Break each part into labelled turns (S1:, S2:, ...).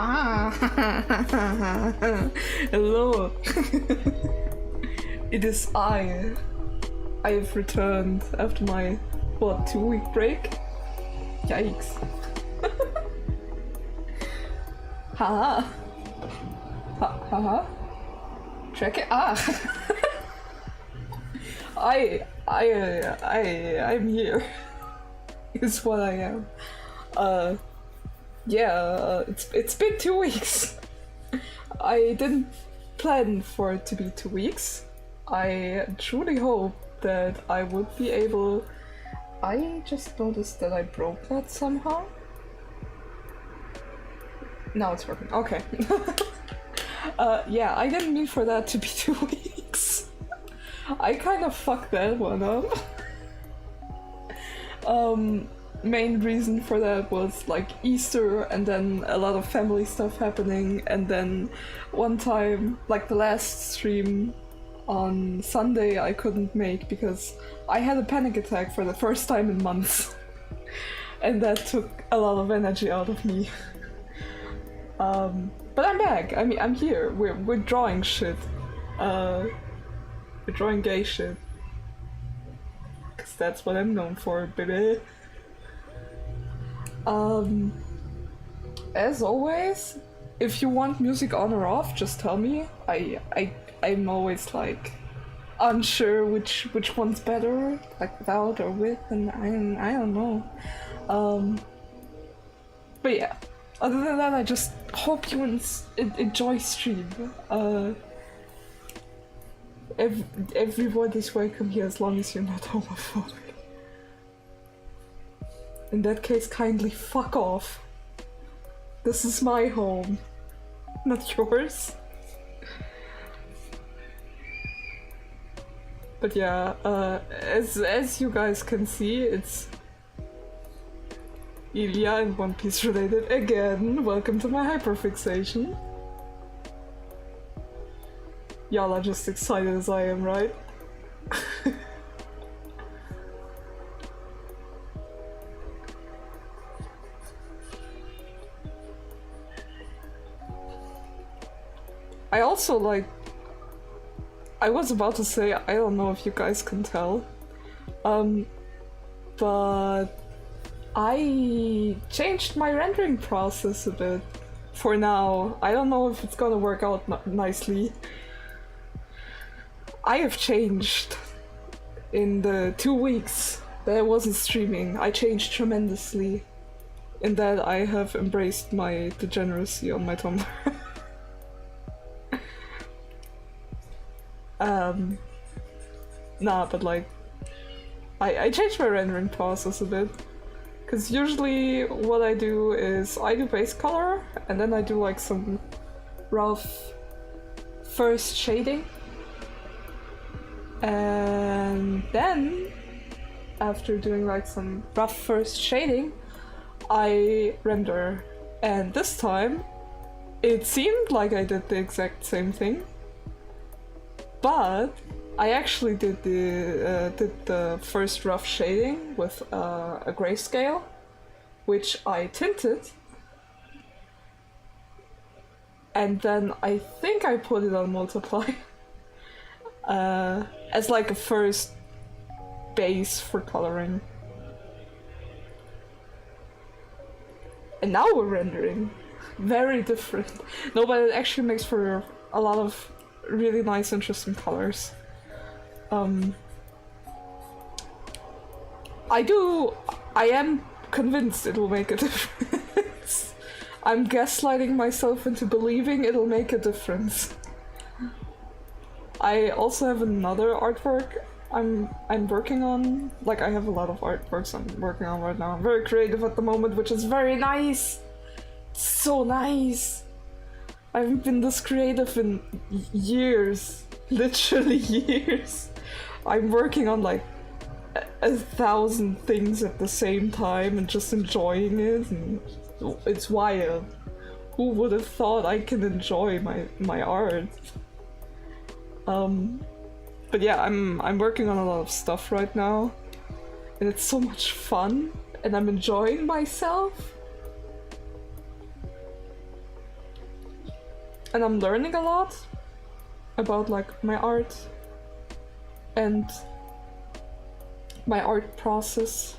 S1: Ah, hello. It is I. I have returned after my, what, 2-week break? Yikes. Haha. Haha. Check it. Ah. I'm here. Is what I am. Yeah, it's been 2 weeks. I didn't plan for it to be 2 weeks. I truly hope that I would be able... I just noticed that I broke that somehow. Now it's working. Okay. Yeah, I didn't mean for that to be 2 weeks. I kind of fucked that one up. Main reason for that was like Easter and then a lot of family stuff happening, and then one time, like the last stream on Sunday, I couldn't make because I had a panic attack for the first time in months. And that took a lot of energy out of me. But I'm back. I mean, I'm here. We're drawing shit. We're drawing gay shit. 'Cause that's what I'm known for, baby. As always, if you want music on or off, just tell me. I'm always like unsure which one's better, like without or with, and I don't know. But yeah, other than that, I just hope you enjoy stream. Everyone is welcome here as long as you're not homophobic. In that case, kindly fuck off. This is my home, not yours. But yeah, as you guys can see, it's Ilya and One Piece related again. Welcome to my hyperfixation. Y'all are just excited as I am, right? I also like... I was about to say, I don't know if you guys can tell, but I changed my rendering process a bit for now. I don't know if it's gonna work out nicely. I have changed in the 2 weeks that I wasn't streaming. I changed tremendously in that I have embraced my degeneracy on my Tumblr. Nah, but like, I changed my rendering process a bit, because usually what I do is I do base color, and then I do like some rough first shading, and then after doing like some rough first shading, I render. And this time, it seemed like I did the exact same thing, but I actually did the first rough shading with a grayscale, which I tinted, and then I think I put it on multiply as like a first base for coloring. And now we're rendering. Very different. No, but it actually makes for a lot of really nice, interesting colors. I am convinced it will make a difference. I'm gaslighting myself into believing it'll make a difference. I also have another artwork I'm working on. Like, I have a lot of artworks I'm working on right now. I'm very creative at the moment, which is very nice. It's so nice. I haven't been this creative in years. Literally years. I'm working on like 1,000 things at the same time and just enjoying it, and it's wild. Who would have thought I can enjoy my art? But yeah, I'm working on a lot of stuff right now, and it's so much fun, and I'm enjoying myself. And I'm learning a lot about like my art and my art process.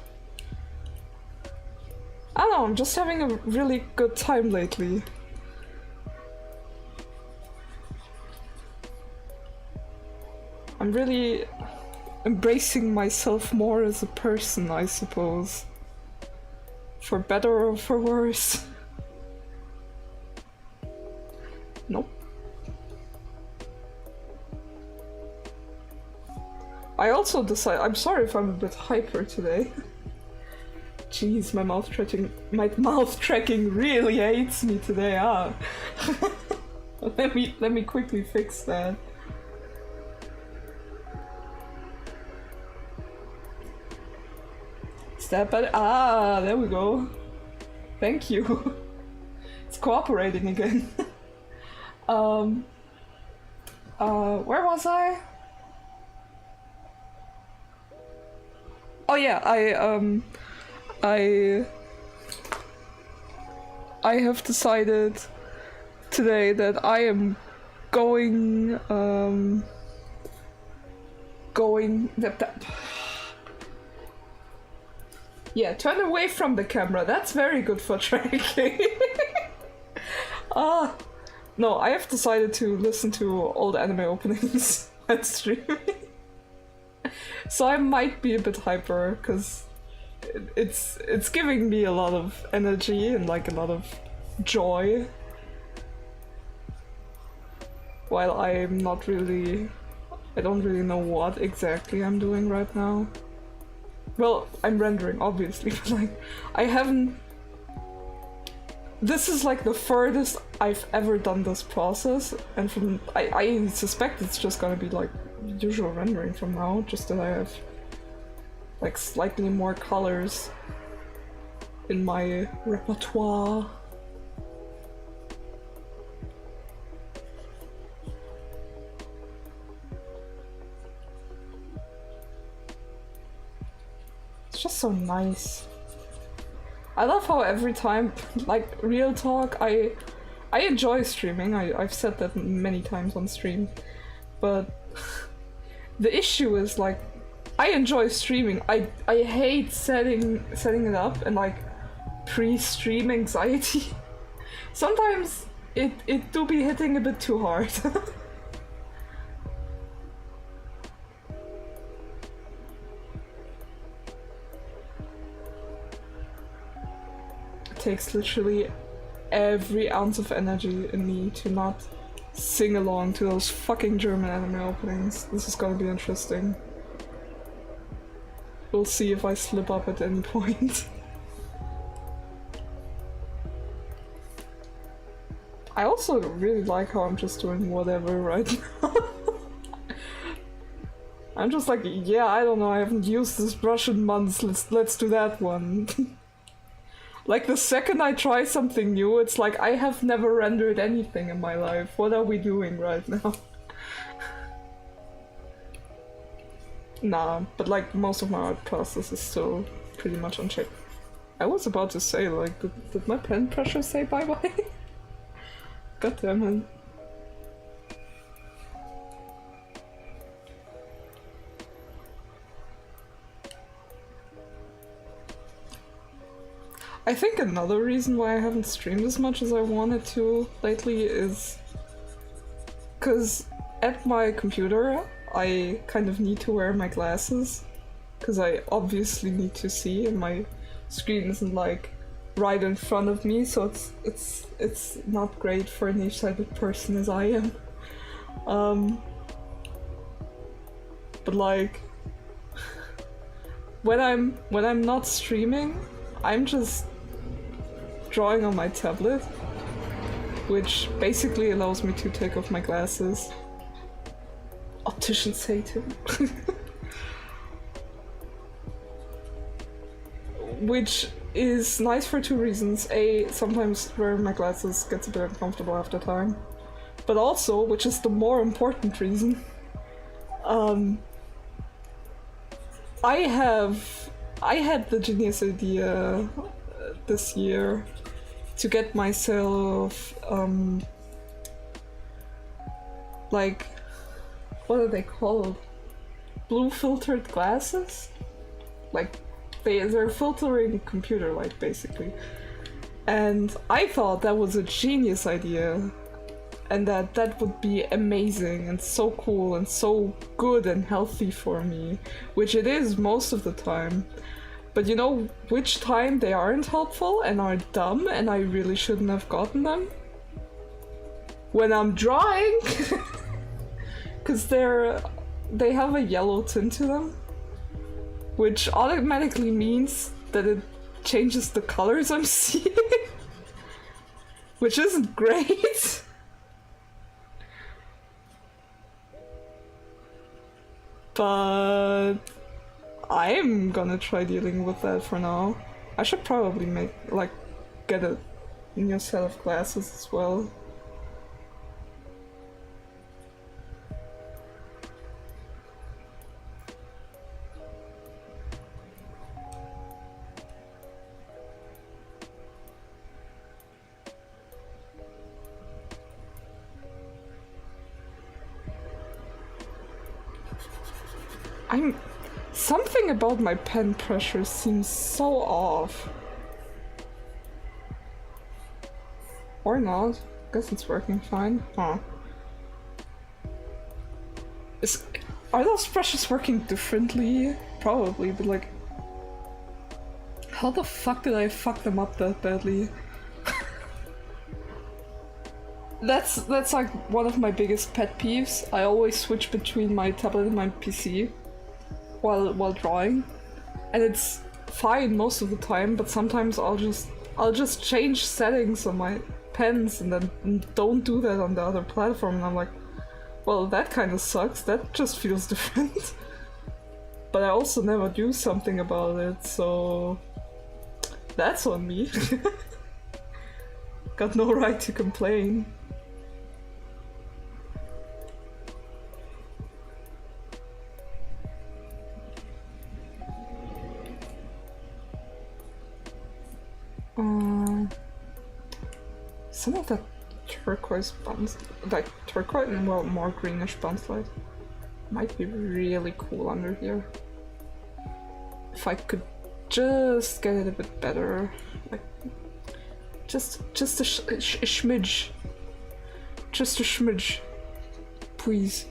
S1: I don't know, I'm just having a really good time lately. I'm really embracing myself more as a person, I suppose. For better or for worse. Nope. I also decided— I'm sorry if I'm a bit hyper today. Jeez, my mouth tracking really hates me today, huh? Let me quickly fix that. Is that better? Ah, there we go. Thank you. It's cooperating again. Where was I? Oh yeah, I have decided today that I am going yeah, turn away from the camera. That's very good for tracking. No, I have decided to listen to old anime openings at streaming. So I might be a bit hyper, because it's giving me a lot of energy and like a lot of joy. While I don't really know what exactly I'm doing right now. Well, I'm rendering, obviously, but like, I haven't... This is like the furthest I've ever done this process, and from I suspect it's just gonna be like usual rendering from now, just that I have like slightly more colors in my repertoire. It's just so nice. I love how every time, like, real talk, I enjoy streaming. I've said that many times on stream, but the issue is, like, I enjoy streaming. I hate setting it up and like pre-stream anxiety. Sometimes it do be hitting a bit too hard. It takes literally every ounce of energy in me to not sing along to those fucking German anime openings. This is gonna be interesting. We'll see if I slip up at any point. I also really like how I'm just doing whatever right now. I'm just like, yeah, I don't know, I haven't used this brush in months, let's do that one. Like, the second I try something new, it's like, I have never rendered anything in my life. What are we doing right now? Nah, but like, most of my art process is still pretty much unchecked. I was about to say, like, did my pen pressure say bye-bye? God damn it. I think another reason why I haven't streamed as much as I wanted to lately is because at my computer I kind of need to wear my glasses because I obviously need to see, and my screen isn't like right in front of me, so it's not great for a nearsighted person as I am. But like when I'm not streaming, I'm just drawing on my tablet, which basically allows me to take off my glasses. Opticians hate him. Which is nice for two reasons. A, sometimes wearing my glasses gets a bit uncomfortable after time. But also, which is the more important reason, I had the genius idea this year to get myself like, what are they called? Blue filtered glasses? Like they're filtering computer light basically. And I thought that was a genius idea, and that would be amazing and so cool and so good and healthy for me, which it is most of the time. But you know which time they aren't helpful and are dumb and I really shouldn't have gotten them? When I'm drawing! Because they have a yellow tint to them, which automatically means that it changes the colors I'm seeing, which isn't great. But I'm gonna try dealing with that for now. I should probably get a new set of glasses as well. Something about my pen pressure seems so off. Or not. Guess it's working fine. Huh. Are those brushes working differently? Probably, but like... how the fuck did I fuck them up that badly? That's like one of my biggest pet peeves. I always switch between my tablet and my PC while drawing, and it's fine most of the time, but sometimes I'll just change settings on my pens and then don't do that on the other platform, and I'm like, well, that kind of sucks, that just feels different. But I also never do something about it, so that's on me. Got no right to complain. Some of that turquoise buns, like turquoise and well, more greenish bunslide, might be really cool under here. If I could just get it a bit better, like just a smidge, just a smidge, please.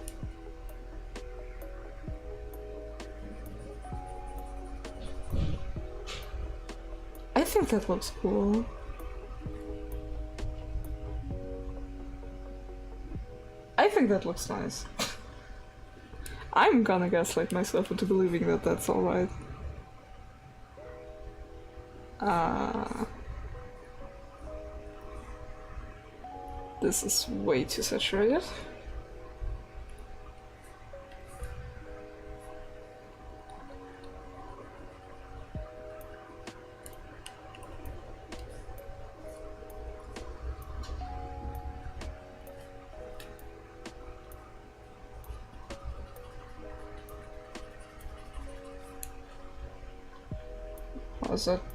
S1: I think that looks cool. I think that looks nice. I'm gonna gaslight myself into believing that that's alright. This is way too saturated.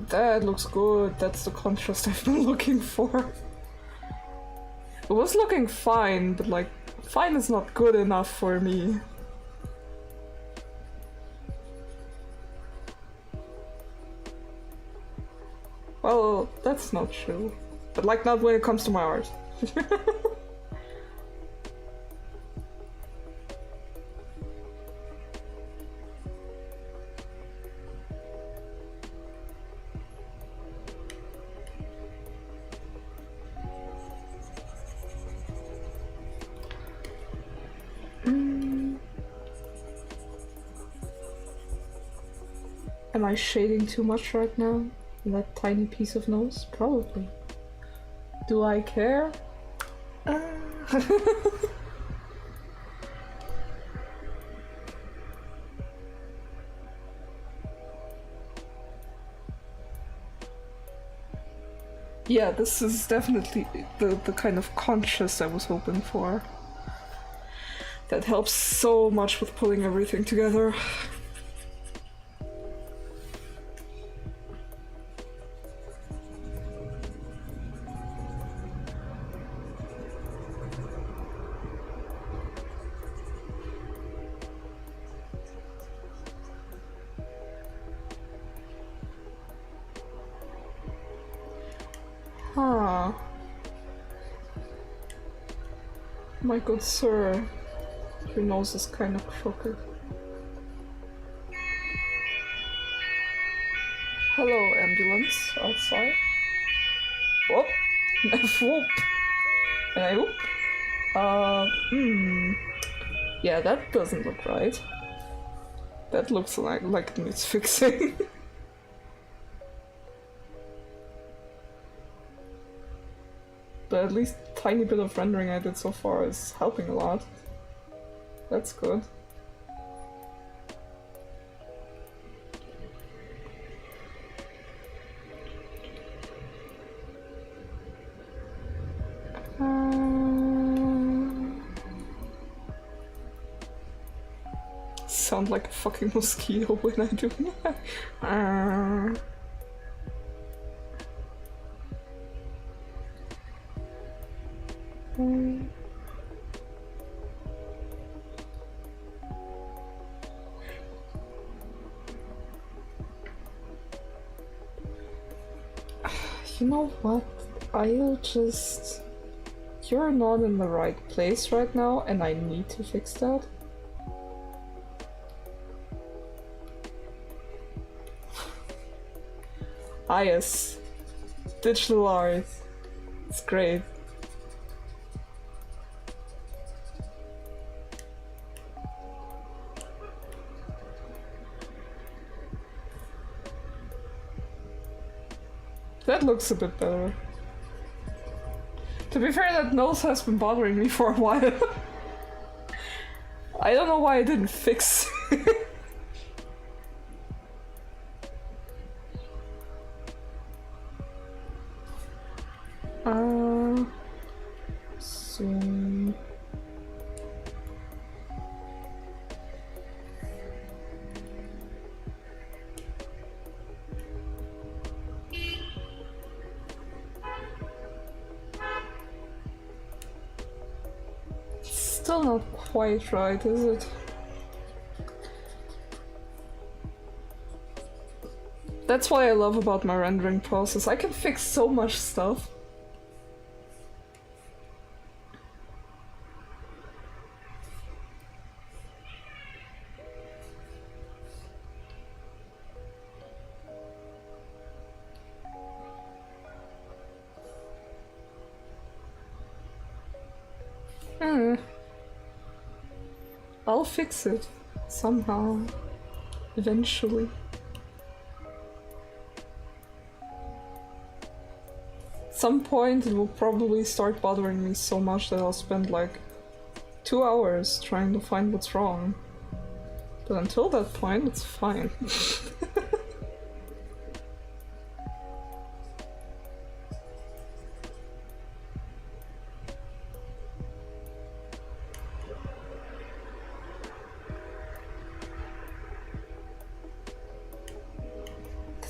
S1: That looks good. That's the contrast I've been looking for. It was looking fine, but like, fine is not good enough for me. Well, that's not true. But like, not when it comes to my art. Am I shading too much right now? That tiny piece of nose? Probably. Do I care? Yeah, this is definitely the kind of conscious I was hoping for. That helps so much with pulling everything together. Huh. My good sir, your nose is kind of crooked. Hello, ambulance outside. Whoop! Whoop! And I whoop. Yeah, that doesn't look right. That looks like it needs fixing. But at least the tiny bit of rendering I did so far is helping a lot. That's good. Sound like a fucking mosquito when I do that. You know what? I'll just... You're not in the right place right now, and I need to fix that. Ah yes. Digital art. It's great. That looks a bit better. To be fair, that nose has been bothering me for a while. I don't know why I didn't fix it. Zoom. Still not quite right, is it? That's what I love about my rendering process. I can fix so much stuff. I'll fix it. Somehow. Eventually. At some point it will probably start bothering me so much that I'll spend like 2 hours trying to find what's wrong. But until that point, it's fine.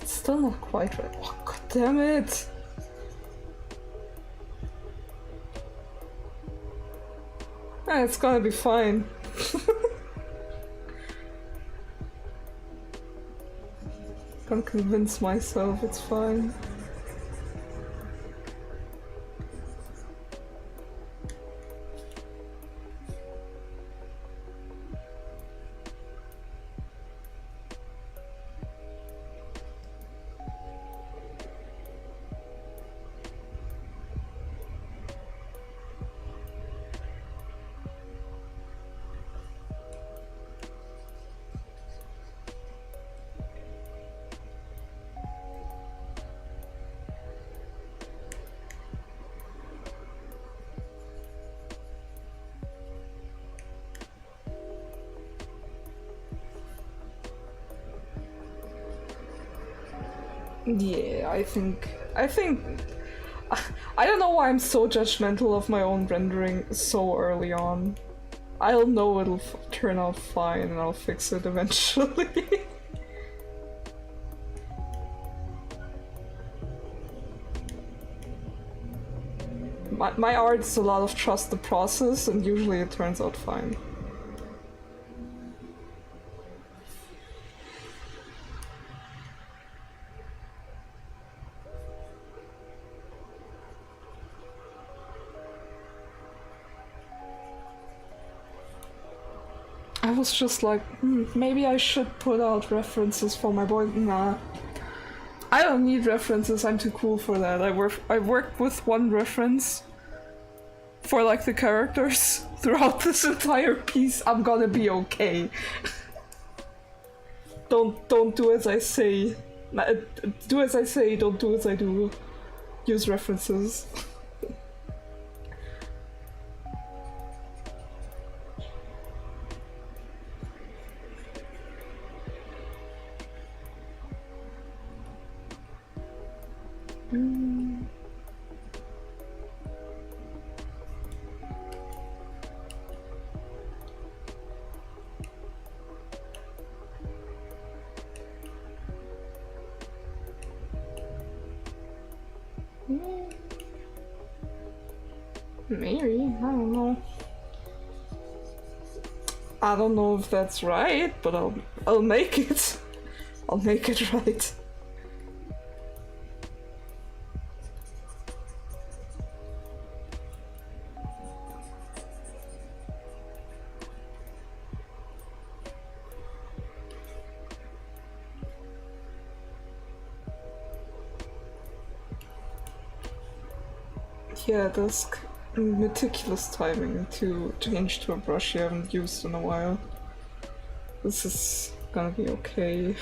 S1: Still not quite right. Oh, god damn it! It's gonna be fine. Can't convince myself it's fine. Yeah, I think I don't know why I'm so judgmental of my own rendering so early on. I'll know it'll turn out fine and I'll fix it eventually. My art's a lot of trust the process, and usually it turns out fine. I was just like, maybe I should put out references for my boy. Nah. I don't need references, I'm too cool for that. I worked with one reference for like the characters throughout this entire piece. I'm gonna be okay. Don't do as I say. Do as I say, don't do as I do. Use references. Maybe, I don't know. I don't know if that's right, but I'll make it. I'll make it right. Yeah, that's meticulous timing to change to a brush you haven't used in a while. This is gonna be okay.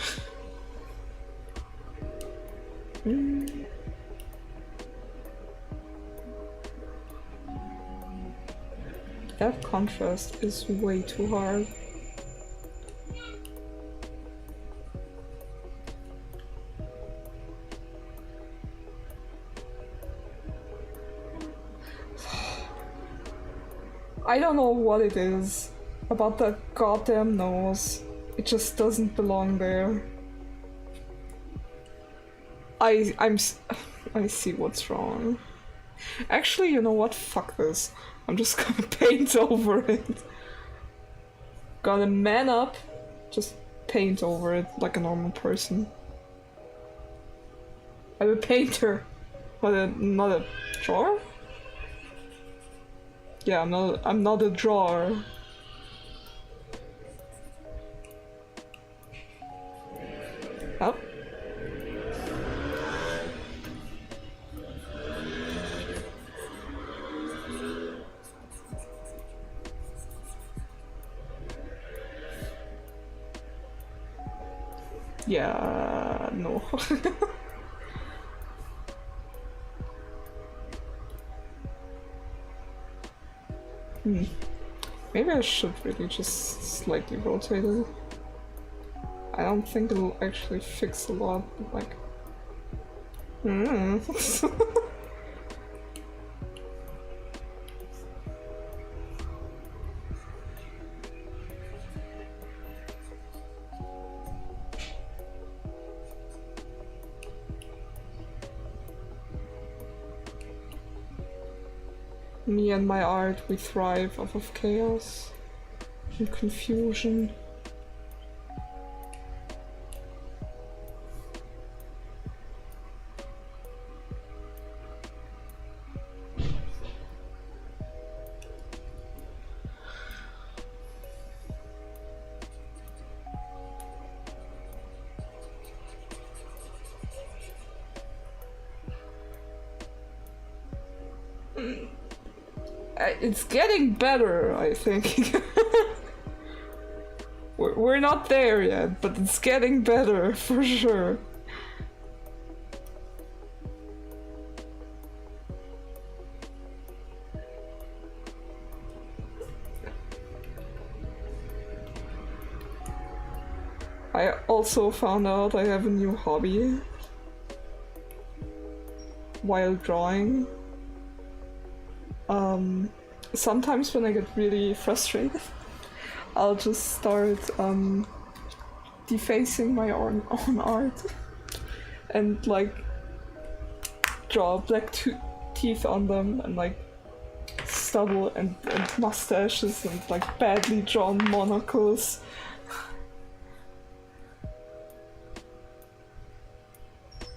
S1: That contrast is way too hard. I don't know what it is about that goddamn nose. It just doesn't belong there. I see what's wrong. Actually, you know what? Fuck this. I'm just gonna paint over it. Gonna man up, just paint over it like a normal person. I'm a painter, not a drawer? Yeah, I'm not a drawer. Oh. Yeah, no. Maybe I should really just slightly rotate it. I don't think it'll actually fix a lot, but like... Me and my art, we thrive off of chaos and confusion. It's getting better, I think. We're not there yet, but it's getting better, for sure. I also found out I have a new hobby. while drawing. Sometimes when I get really frustrated, I'll just start defacing my own art and like draw black teeth on them and like stubble and mustaches and like badly drawn monocles.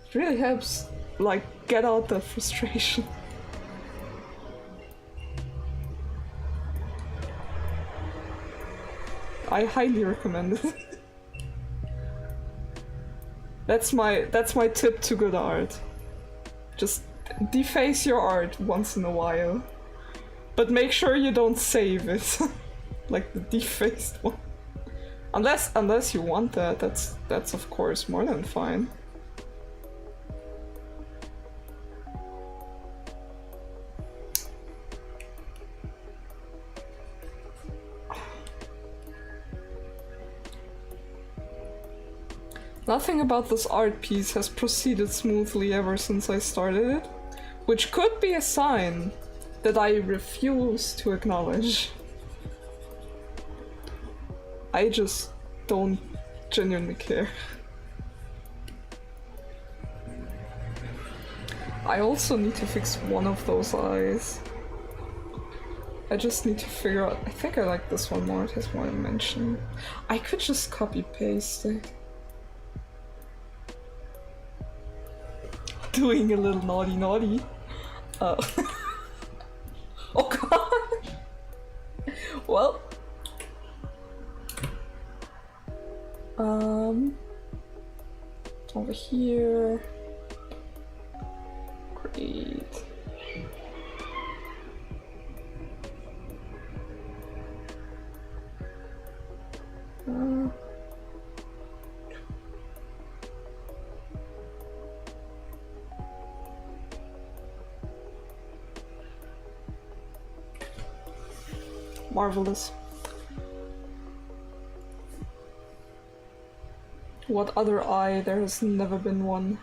S1: It really helps like get out that frustration. I highly recommend it. That's my tip to good art. Just deface your art once in a while. But make sure you don't save it. Like the defaced one. Unless you want that, that's of course more than fine. Nothing about this art piece has proceeded smoothly ever since I started it, which could be a sign that I refuse to acknowledge. I just don't genuinely care. I also need to fix one of those eyes. I just need to figure out. I think I like this one more, it has more dimension. I could just copy paste it. Doing a little naughty. Oh god. Well. Over here. Great. Marvelous. What other eye? There has never been one.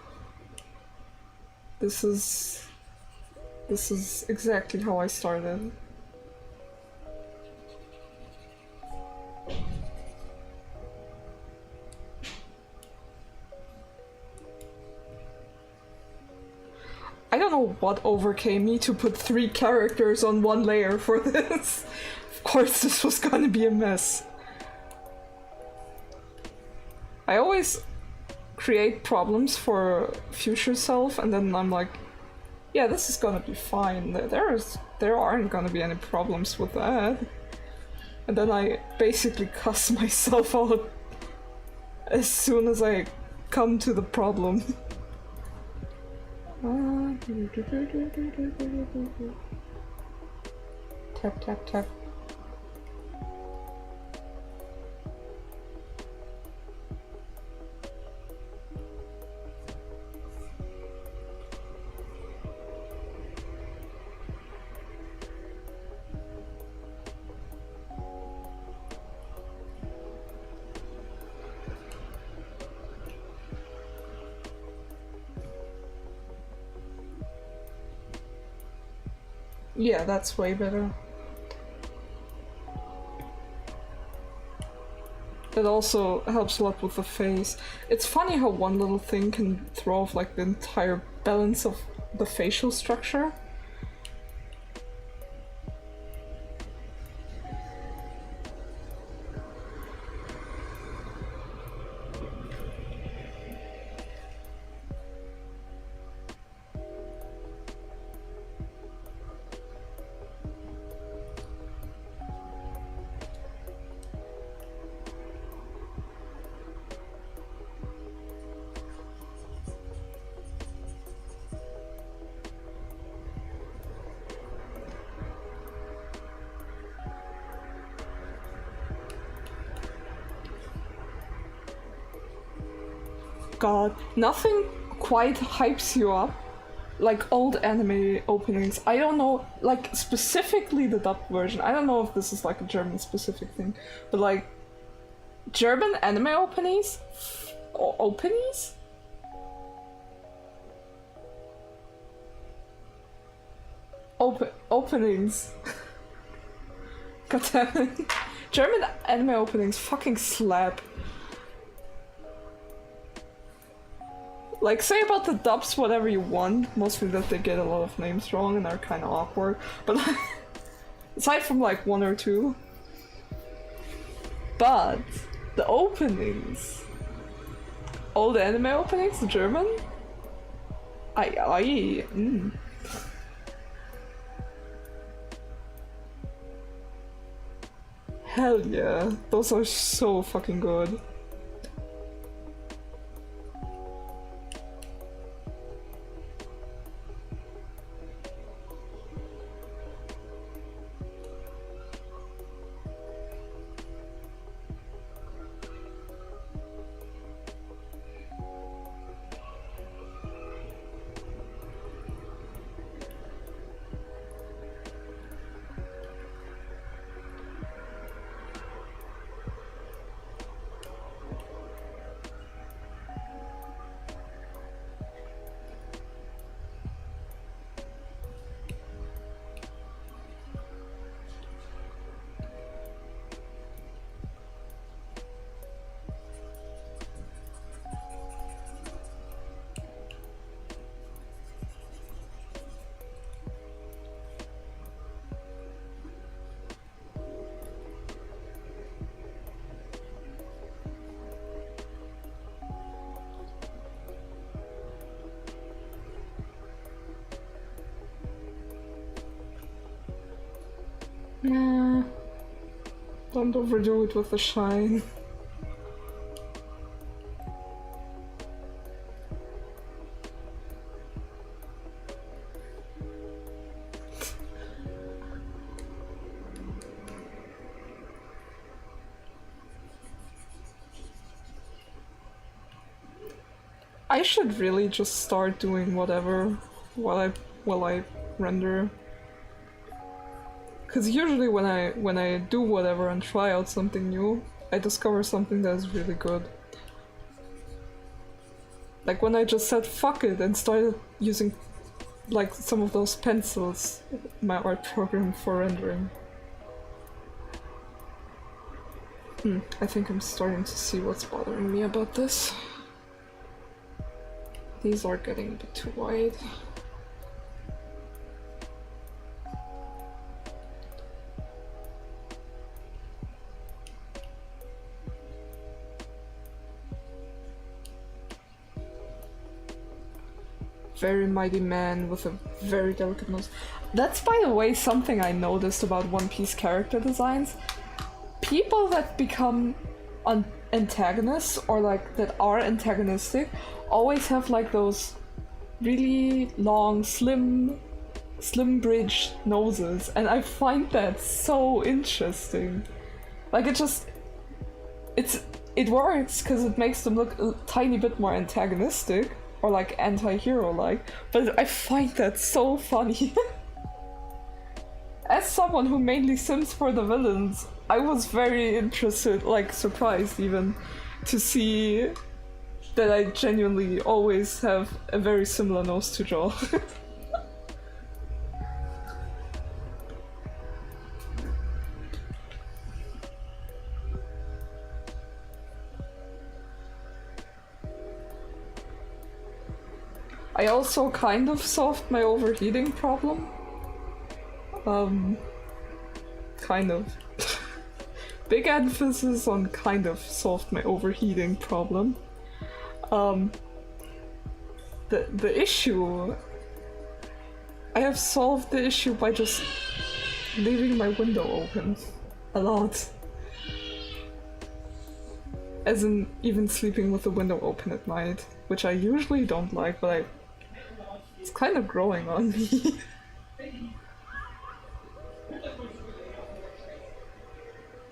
S1: This is exactly how I started. I don't know what overcame me to put 3 characters on 1 layer for this. Of course this was gonna be a mess. I always create problems for future self and then I'm like, yeah, this is gonna be fine. There aren't gonna be any problems with that. And then I basically cuss myself out as soon as I come to the problem. Tap, tap, tap. Yeah, that's way better. It also helps a lot with the face. It's funny how one little thing can throw off like the entire balance of the facial structure. God, nothing quite hypes you up like old anime openings. I don't know, like specifically the dubbed version. I don't know if this is like a German specific thing, but like German anime openings? Openings. God damn it. German anime openings fucking slap. Like, say about the dubs whatever you want, mostly that they get a lot of names wrong and are kind of awkward, but like, aside from like one or two. But the openings, all the anime openings, the German, hell yeah, those are so fucking good. Nah, don't overdo it with the shine. I should really just start doing whatever while I render. Cause usually when I do whatever and try out something new, I discover something that is really good. Like when I just said fuck it and started using like some of those pencils in my art program for rendering. I think I'm starting to see what's bothering me about this. These are getting a bit too wide. Very mighty man with a very delicate nose. That's, by the way, something I noticed about One Piece character designs. People that become antagonists, or like that are antagonistic, always have like those really long, slim bridge noses, and I find that so interesting. Like it works because it makes them look a tiny bit more antagonistic. Or like anti-hero-like, but I find that so funny. As someone who mainly sims for the villains, I was very interested, like surprised even, to see that I genuinely always have a very similar nose to Joel. I also kind of solved my overheating problem. Kind of. Big emphasis on kind of solved my overheating problem. The issue... I have solved the issue by just leaving my window open. A lot. As in, even sleeping with the window open at night. Which I usually don't like, but it's kind of growing on me.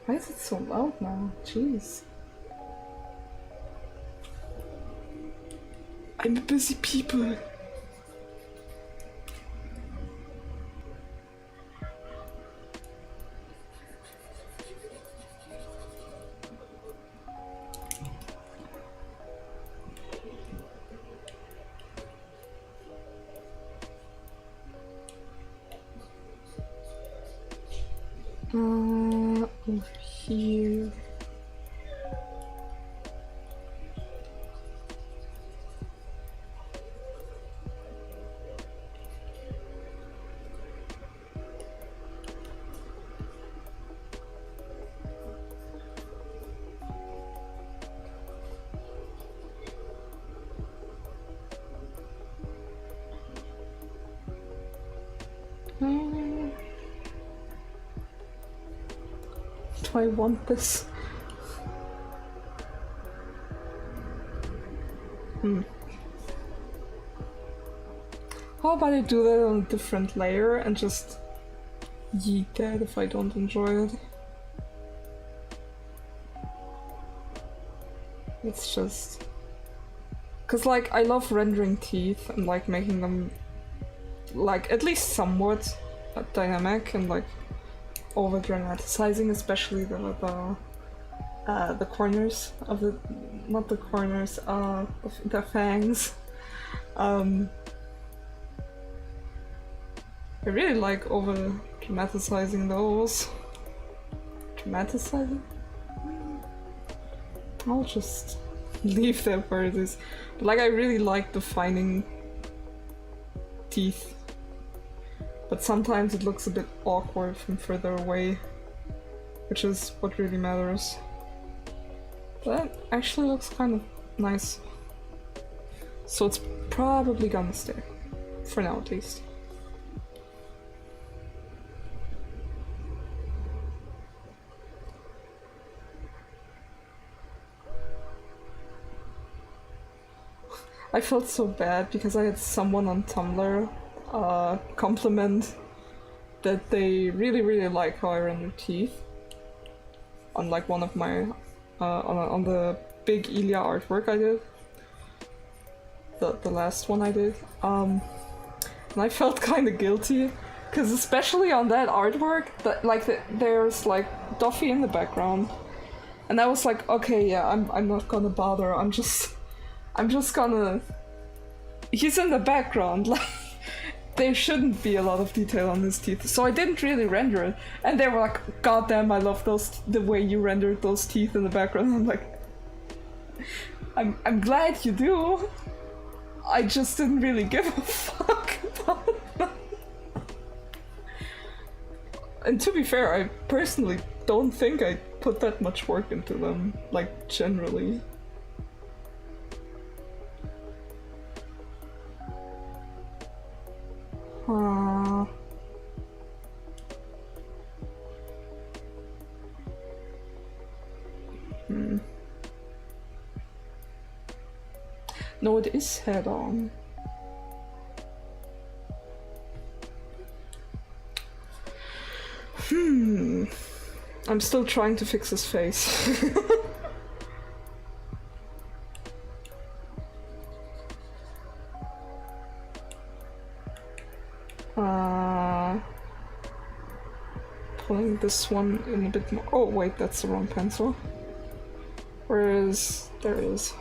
S1: Why is it so loud now? Jeez. I'm a busy people. Over here. Do I want this? How about I do that on a different layer and just yeet that if I don't enjoy it? It's just... Cause like, I love rendering teeth and like making them like at least somewhat dynamic and like over dramatizing, especially the corners of the, not the corners, the fangs. I really like over dramatizing those. Dramatizing? I'll just leave that where it is. But like, I really like defining teeth. But sometimes it looks a bit awkward from further away, which is what really matters. That actually looks kind of nice. So it's probably gonna stay. For now, at least. I felt so bad because I had someone on Tumblr compliment that they really like how I render teeth on like one of my on the big Ilya artwork I did, the last one I did, and I felt kind of guilty because especially on that artwork that like there's like Duffy in the background, and I was like, okay, yeah, I'm not gonna bother, I'm just gonna, he's in the background, like there shouldn't be a lot of detail on his teeth, so I didn't really render it. And they were like, "God damn, I love the way you rendered those teeth in the background." I'm like, I'm glad you do. I just didn't really give a fuck about them. And to be fair, I personally don't think I put that much work into them, like generally. No, it is head on. I'm still trying to fix his face. Pulling this one in a bit more. Oh wait, that's the wrong pencil. Whereas there it is.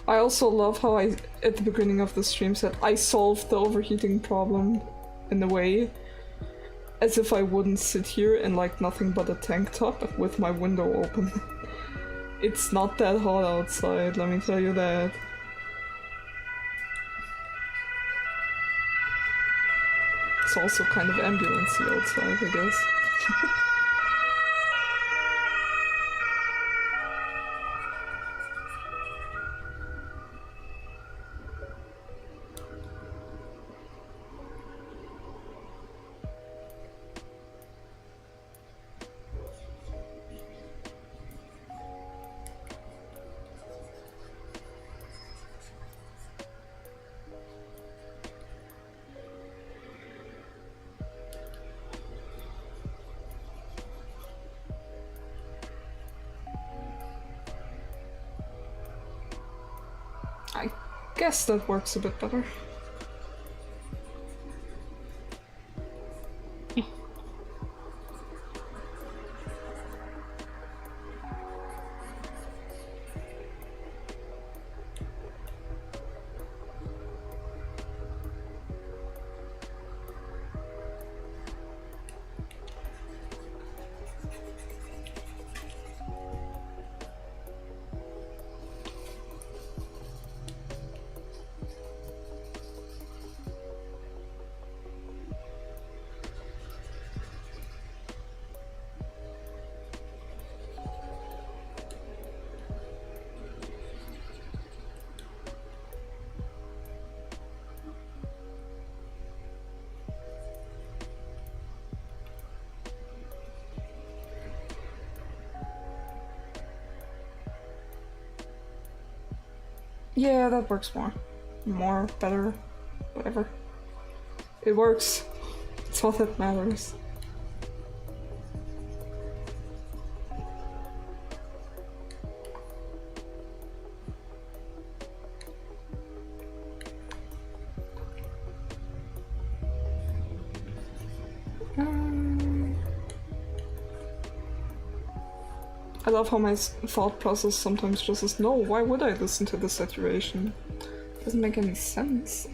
S1: I also love how I, at the beginning of the stream, said I solved the overheating problem in a way, as if I wouldn't sit here in like nothing but a tank top with my window open. It's not that hot outside, let me tell you that. It's also kind of ambulance-y outside, I guess. I guess that works a bit better. Yeah, that works more. More, better, whatever. It works. It's all that matters. I love how my thought process sometimes just is, no, why would I listen to this saturation? Doesn't make any sense.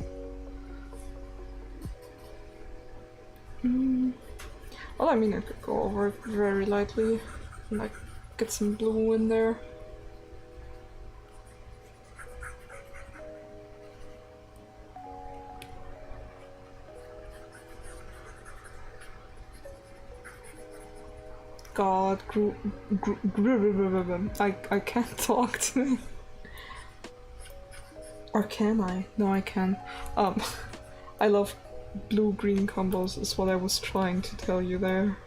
S1: Well, I mean, I could go over it very lightly and like get some blue in there. God, I can't talk today. Or can I? No, I can. I love blue-green combos is what I was trying to tell you there.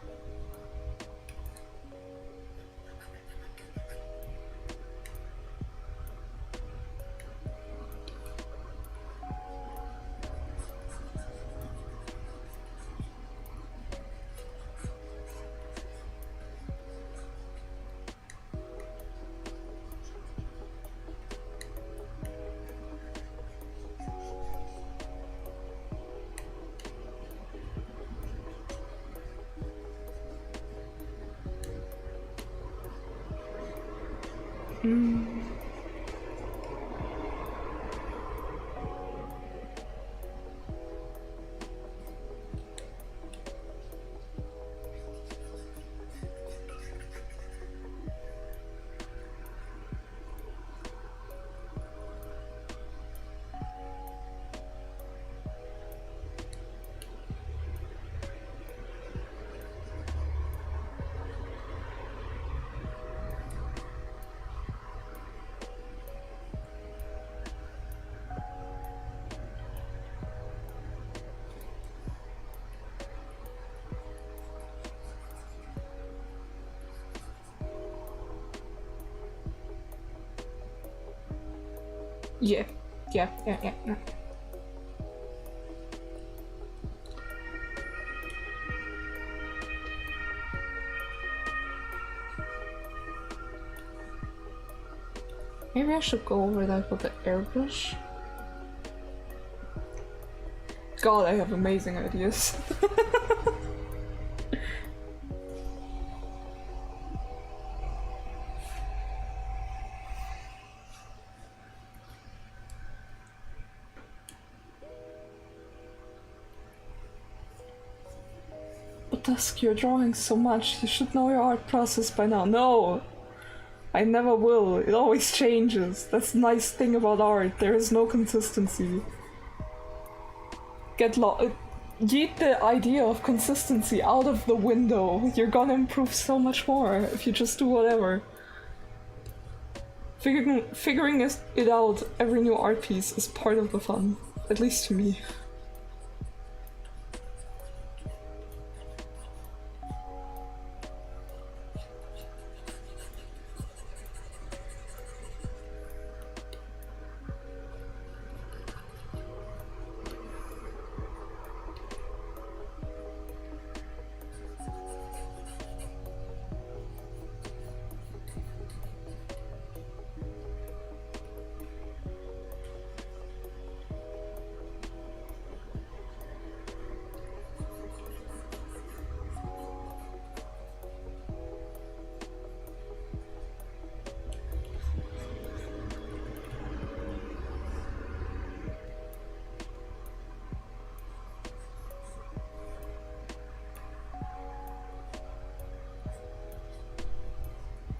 S1: Yeah. Maybe I should go over that with the airbrush. God, I have amazing ideas. But Dusk, you're drawing so much. You should know your art process by now. No! I never will. It always changes. That's the nice thing about art. There is no consistency. Yeet the idea of consistency out of the window. You're gonna improve so much more if you just do whatever. Figuring it out every new art piece is part of the fun. At least to me.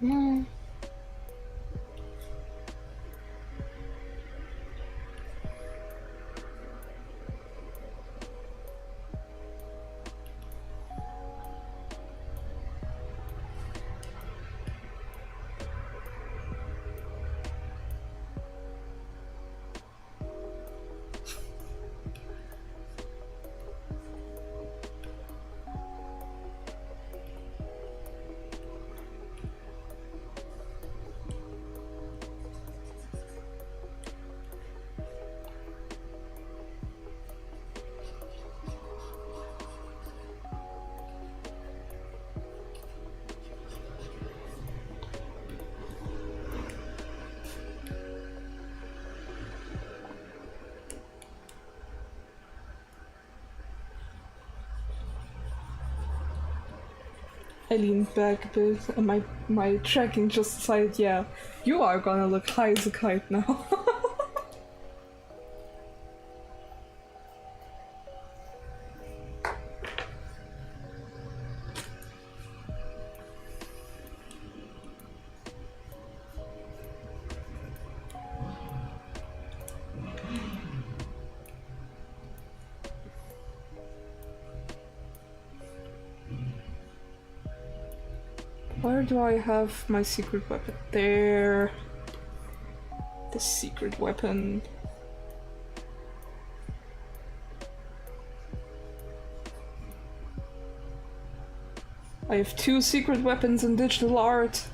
S1: Mm. I leaned back a bit, and my tracking just decided, yeah, you are gonna look high as a kite now. Where do I have my secret weapon? There. The secret weapon. I have 2 secret weapons in digital art.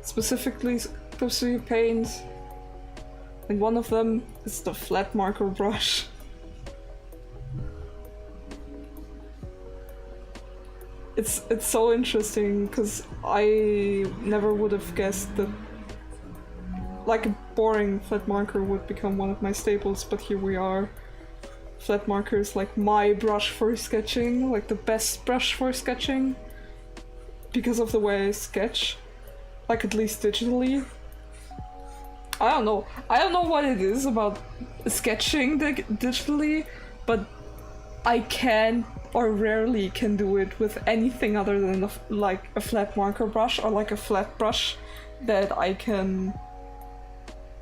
S1: Specifically supposed to be paint. And one of them is the flat marker brush. It's so interesting because I never would have guessed that like a boring flat marker would become one of my staples, but here we are. Flat marker is like my brush for sketching, like the best brush for sketching because of the way I sketch, like at least digitally. I don't know what it is about sketching digitally, but I can't or rarely can do it with anything other than like a flat marker brush or like a flat brush that I can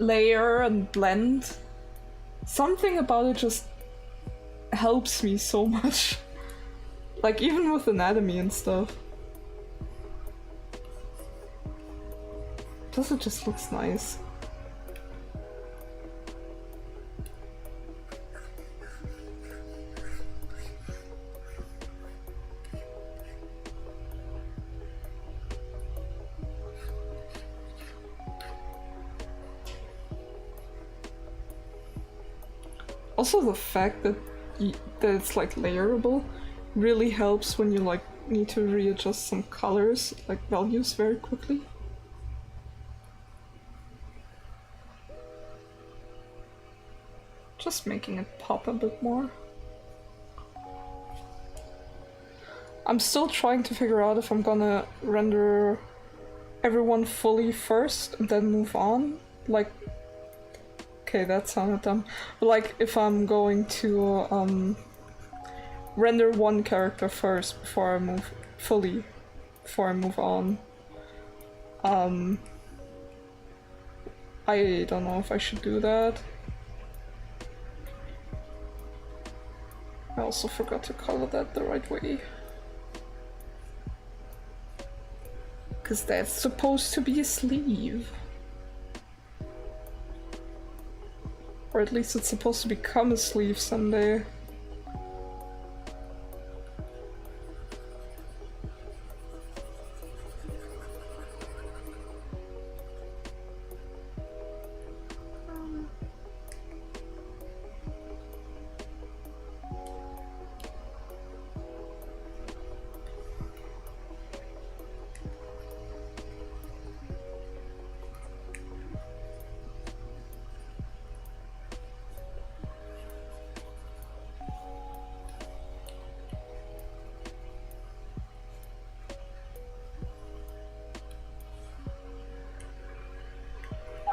S1: layer and blend. Something about it just helps me so much. Like even with anatomy and stuff. Plus it just looks nice. Also the fact that it's like layerable really helps when you like need to readjust some colors, like values very quickly. Just making it pop a bit more. I'm still trying to figure out if I'm gonna render everyone fully first and then move on. Like, okay, that sounded dumb. But like, if I'm going to render one character first before I move fully, before I move on. I don't know if I should do that. I also forgot to color that the right way. Because that's supposed to be a sleeve. Or at least it's supposed to become a sleeve someday.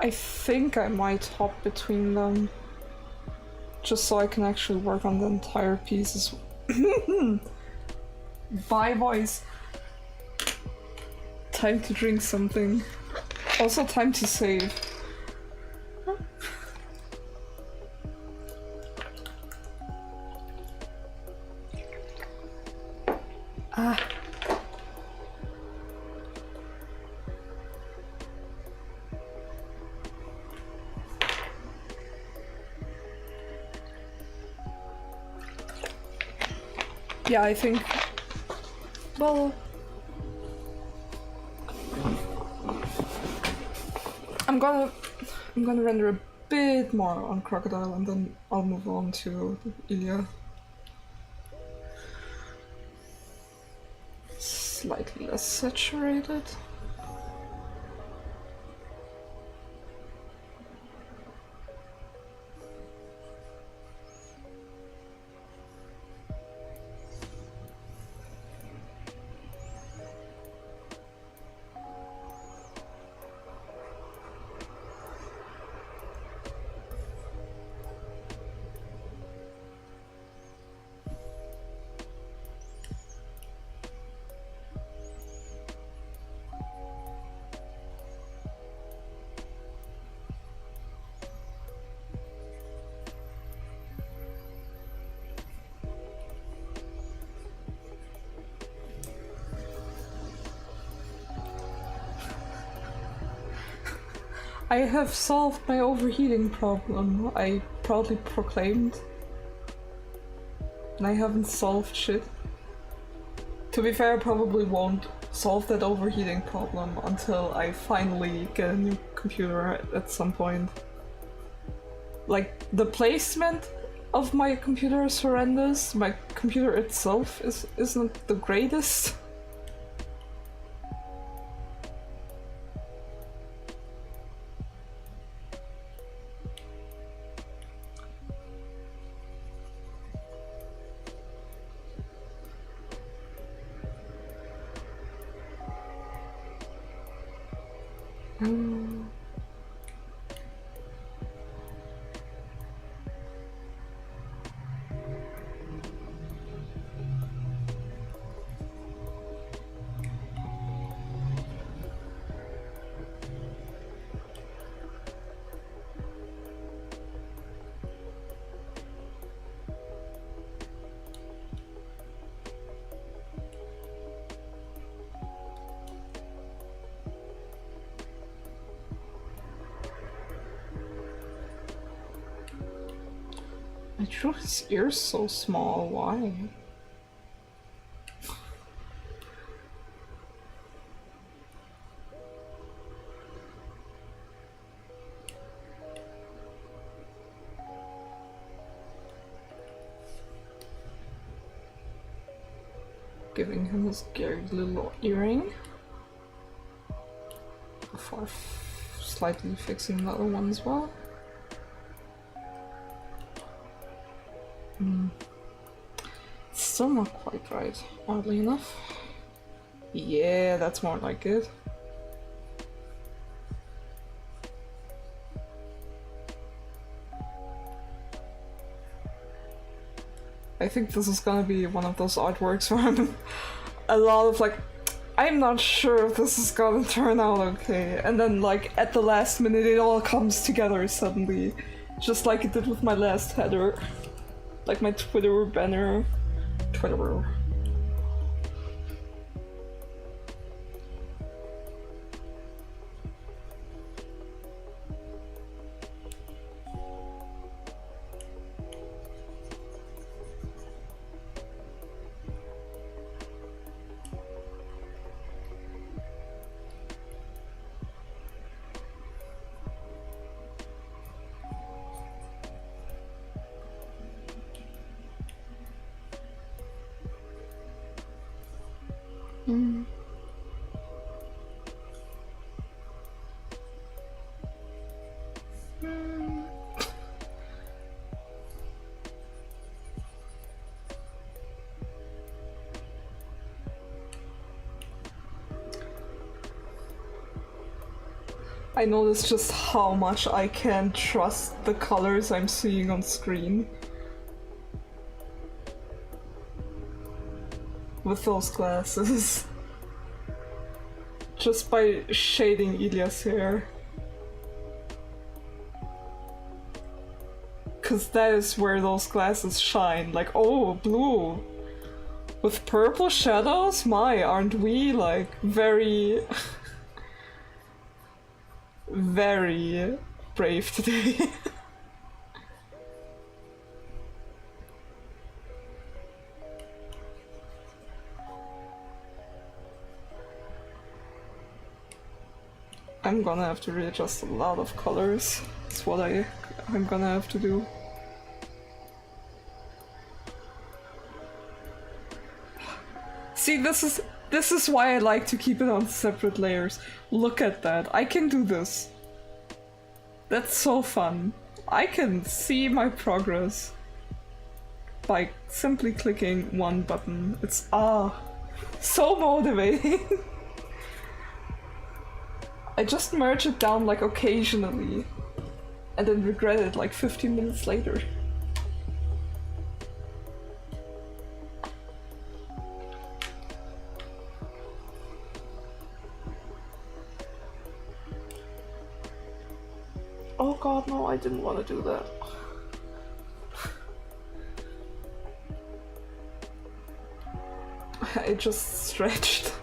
S1: I think I might hop between them, just so I can actually work on the entire pieces. Bye, boys. Time to drink something. Also time to save. Ah. Yeah, I think, well, I'm gonna render a bit more on Crocodile and then I'll move on to Ilya. Slightly less saturated. I have solved my overheating problem, I proudly proclaimed. And I haven't solved shit. To be fair, I probably won't solve that overheating problem until I finally get a new computer at some point. Like, the placement of my computer is horrendous, my computer itself isn't the greatest. I drew his ears so small, why? Giving him his scary little earring. Before slightly fixing the other one as well. It's still not quite right, oddly enough. Yeah, that's more like it. I think this is gonna be one of those artworks where I'm a lot of like, I'm not sure if this is gonna turn out okay, and then like at the last minute it all comes together suddenly, just like it did with my last header. Like my Twitter banner. Twitter. I notice just how much I can't trust the colors I'm seeing on screen. With those glasses. Just by shading Ilya's hair. Cause that is where those glasses shine. Like, oh, blue. With purple shadows? My, aren't we like very... very brave today. I'm gonna have to readjust a lot of colors. That's what I'm gonna have to do. See, this is why I like to keep it on separate layers. Look at that. I can do this. That's so fun. I can see my progress by simply clicking one button. It's so motivating. I just merge it down like occasionally and then regret it like 15 minutes later. Oh god, no, I didn't want to do that. I just stretched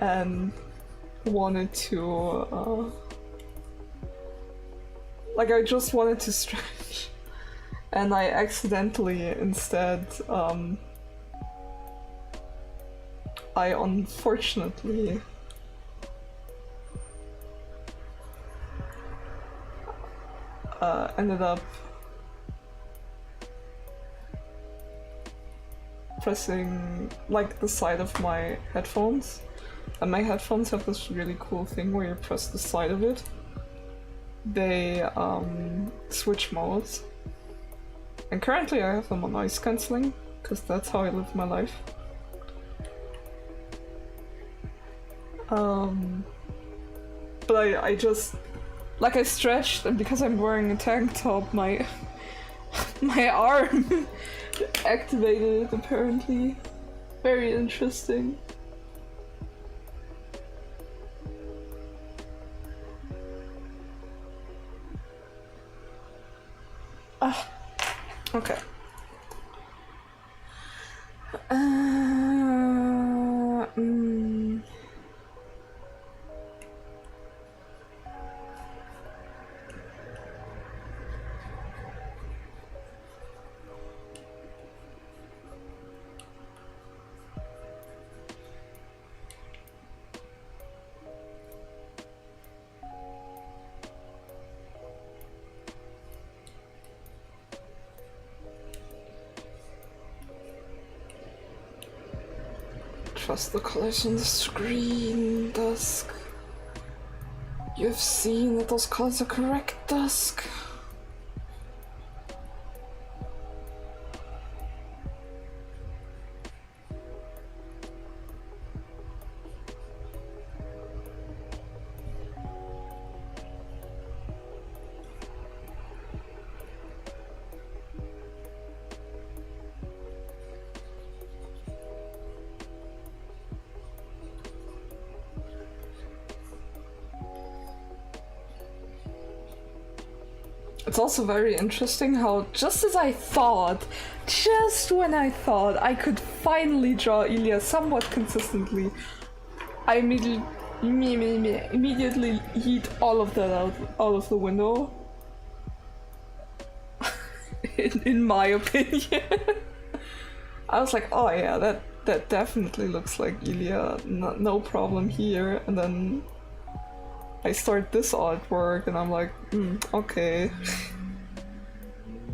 S1: and wanted to Like, I just wanted to stretch. And I accidentally instead, I unfortunately ended up pressing like the side of my headphones, and my headphones have this really cool thing where you press the side of it. They switch modes, and currently I have them on noise cancelling because that's how I live my life. But I just, like, I stretched, and because I'm wearing a tank top, my my arm activated it apparently. Very interesting. Okay. Trust the colors on the screen, Dusk. You've seen that those colors are correct, Dusk. It's also very interesting how just when I thought I could finally draw Ilya somewhat consistently, I immediately yeet all of that out of the window. in my opinion. I was like, oh yeah, that definitely looks like Ilya, no problem here, and then I start this artwork and I'm like, okay.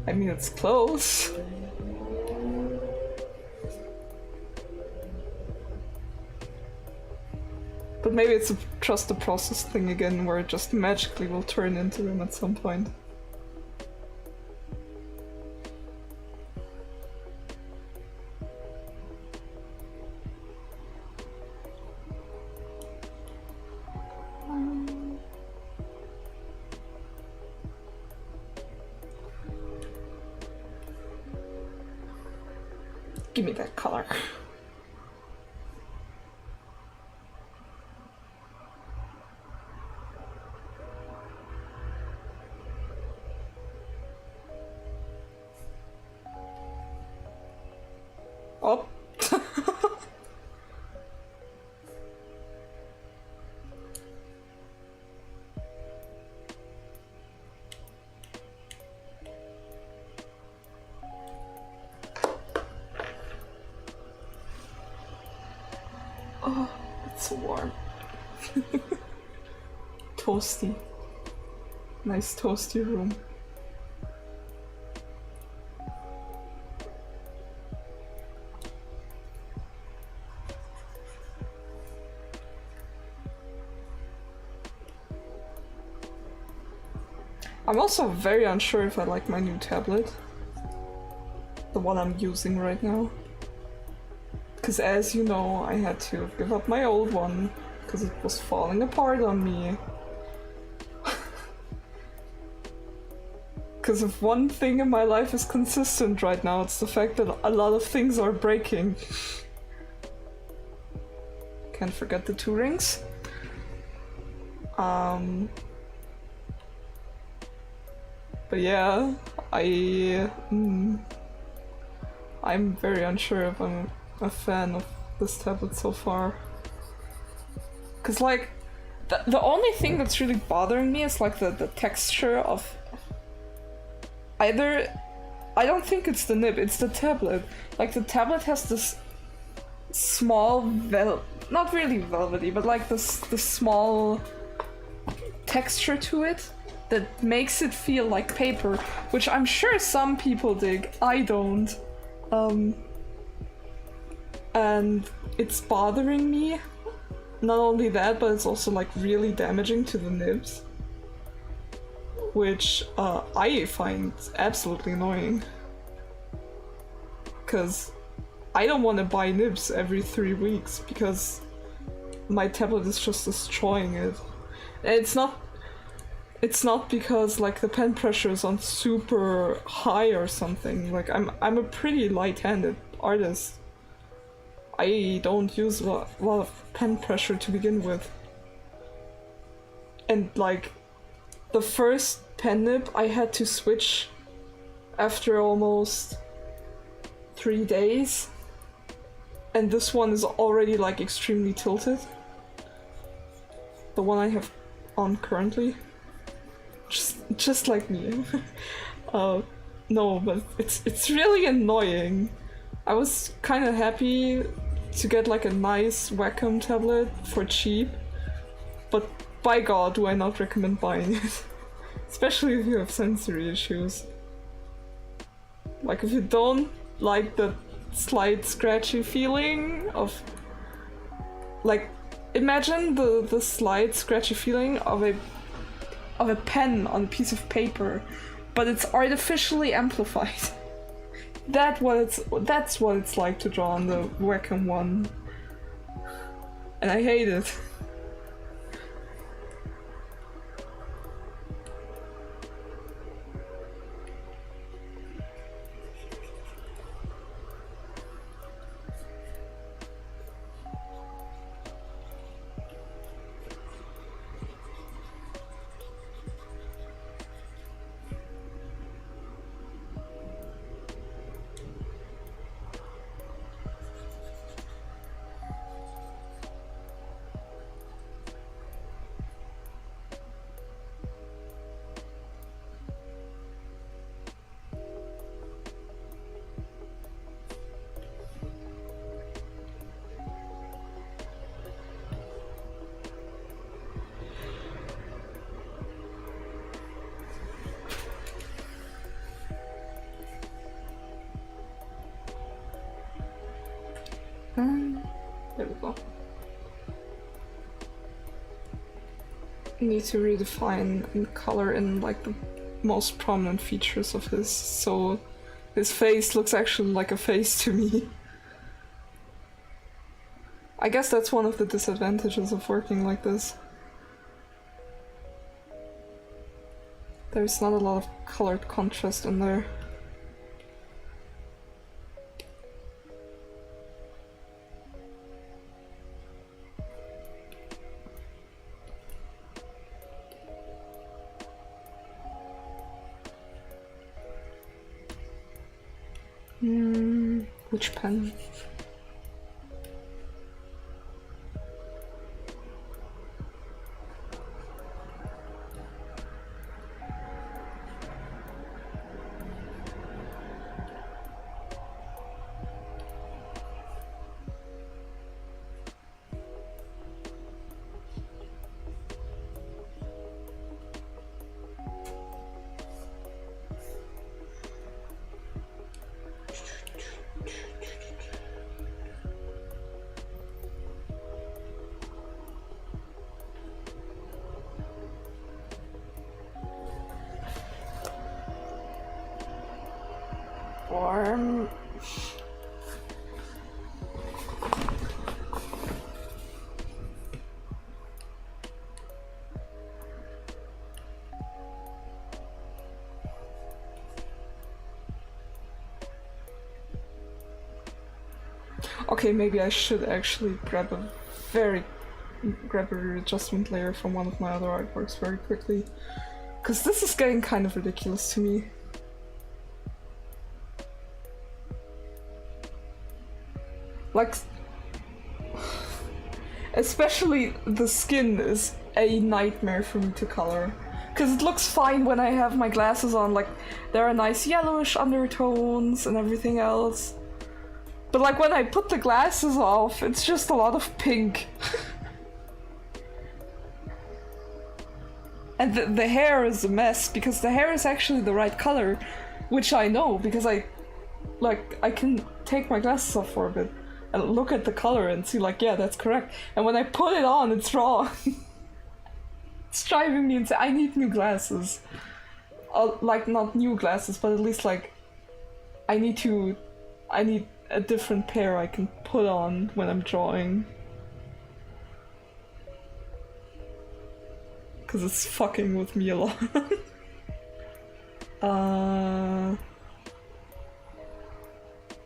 S1: I mean, it's close. But maybe it's just a process thing again, where it just magically will turn into him at some point. Give me that color. Oh. Oh, it's so warm. Toasty. Nice toasty room. I'm also very unsure if I like my new tablet. The one I'm using right now. Because as you know, I had to give up my old one because it was falling apart on me. Because if one thing in my life is consistent right now, it's the fact that a lot of things are breaking. Can't forget the 2 rings. But yeah, I'm very unsure if I'm a fan of this tablet so far. Cause like, the only thing that's really bothering me is like the texture of either I don't think it's the nib, it's the tablet. Like the tablet has this small not really velvety, but like this small texture to it that makes it feel like paper, which I'm sure some people dig. I don't. And it's bothering me. Not only that, but it's also like really damaging to the nibs, which I find absolutely annoying. Because I don't want to buy nibs every 3 weeks because my tablet is just destroying it. It's not because like the pen pressure is on super high or something. Like I'm a pretty light-handed artist. I don't use a lot of pen pressure to begin with. And like the first pen nib I had to switch after almost 3 days. And this one is already like extremely tilted. The one I have on currently. Just like me. No, but it's really annoying. I was kind of happy to get like a nice Wacom tablet for cheap, but by God, do I not recommend buying it. Especially if you have sensory issues. Like if you don't like the slight scratchy feeling of, like, imagine the slight scratchy feeling of a pen on a piece of paper, but it's artificially amplified. That's what it's like to draw on the Wacom one, and I hate it. There we go. Need to redefine and color in like the most prominent features of his, so his face looks actually like a face to me. I guess that's one of the disadvantages of working like this. There's not a lot of colored contrast in there. Which pen? Warm. Okay, maybe I should actually grab a readjustment layer from one of my other artworks very quickly, because this is getting kind of ridiculous to me. Like, especially the skin is a nightmare for me to color, Because it looks fine when I have my glasses on, like, there are nice yellowish undertones and everything else. But like when I put the glasses off, it's just a lot of pink. And the hair is a mess, because the hair is actually the right color, which I know, because I can take my glasses off for a bit and look at the color and see like, yeah, that's correct. And when I put it on, it's wrong. It's driving me insane. I need new glasses. Like, not new glasses, but at least like, I need a different pair I can put on when I'm drawing. Because it's fucking with me a lot.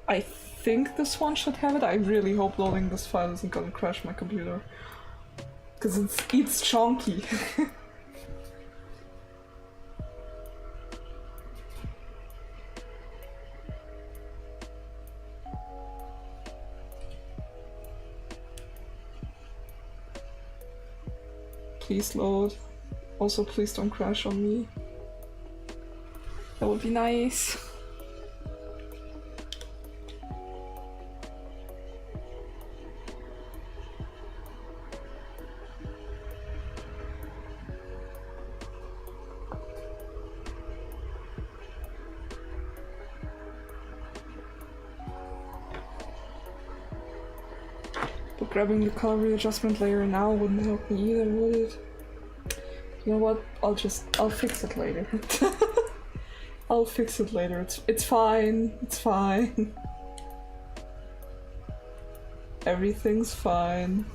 S1: I think this one should have it. I really hope loading this file isn't gonna crash my computer. Because it's chunky. Please load. Also, please don't crash on me. That would be nice. But grabbing the color readjustment layer now wouldn't help me either, would it? You know what? I'll fix it later. I'll fix it later. It's fine. It's fine. Everything's fine.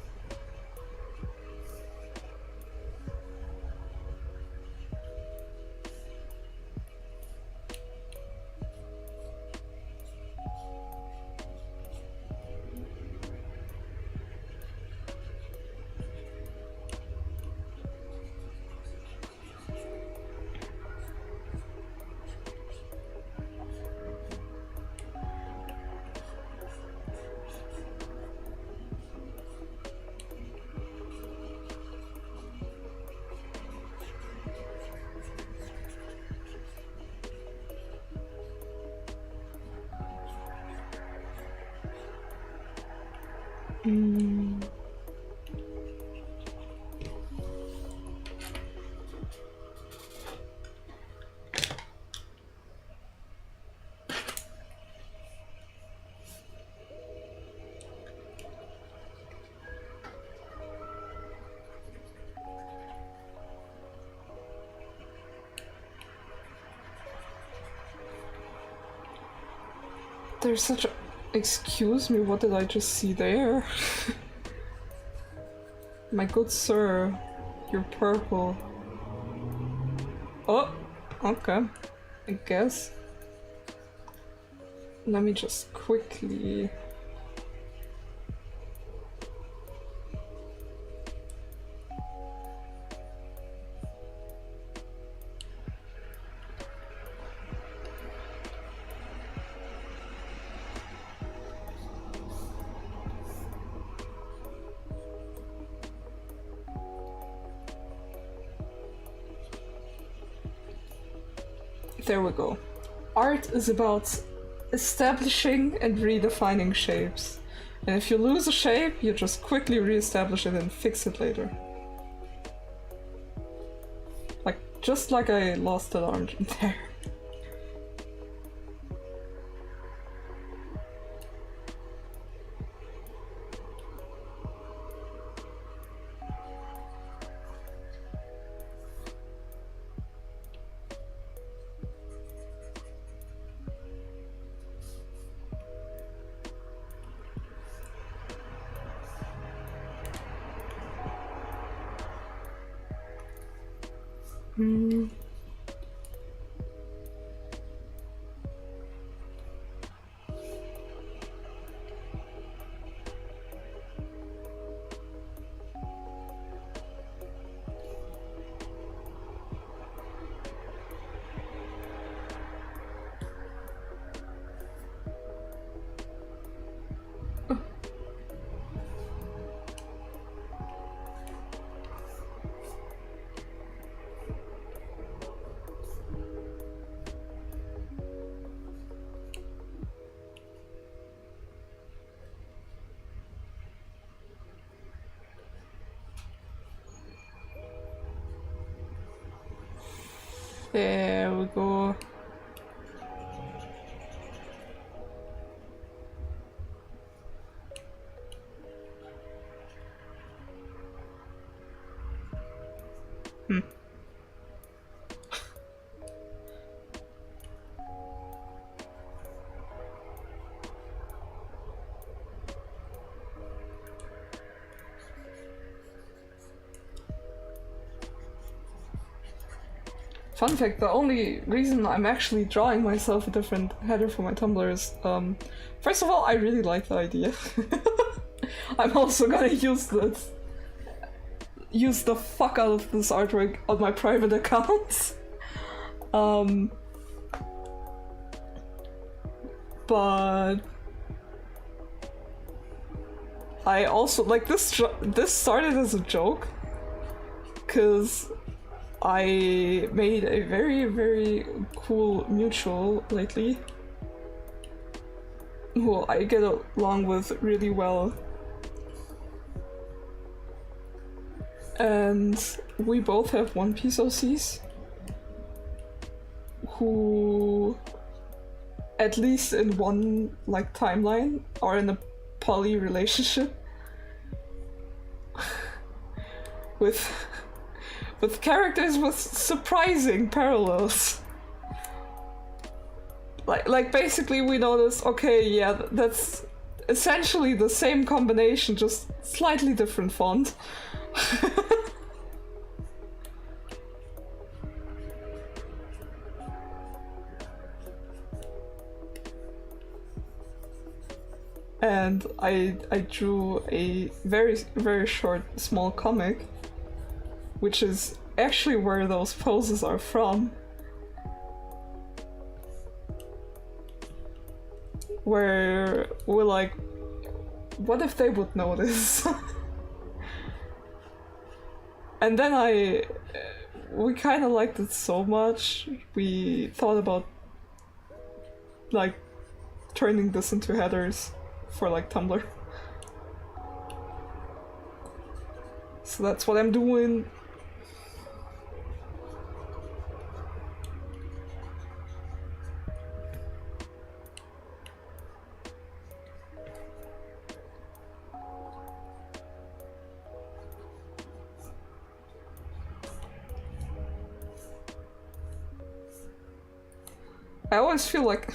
S1: There's such a... Excuse me, what did I just see there? My good sir, you're purple. Oh, okay, I guess. Let me just quickly... There we go. Art is about establishing and redefining shapes. And if you lose a shape, you just quickly re-establish it and fix it later. Like, just like I lost that orange in there. There we go. Fun fact, the only reason I'm actually drawing myself a different header for my Tumblr is, first of all, I really like the idea. I'm also gonna use the fuck out of this artwork on my private account. But I also, like, this started as a joke, cause I made a very, very cool mutual lately, who I get along with really well. And we both have One Piece OCs, who, at least in one, like, timeline, are in a poly relationship with characters with surprising parallels. Like basically we noticed, okay, yeah, that's essentially the same combination, just slightly different font. And I drew a very, very short, small comic, which is actually where those poses are from. Where we're like, what if they would notice? And then we kind of liked it so much, we thought about, like, turning this into headers for, like, Tumblr. So that's what I'm doing. I always feel like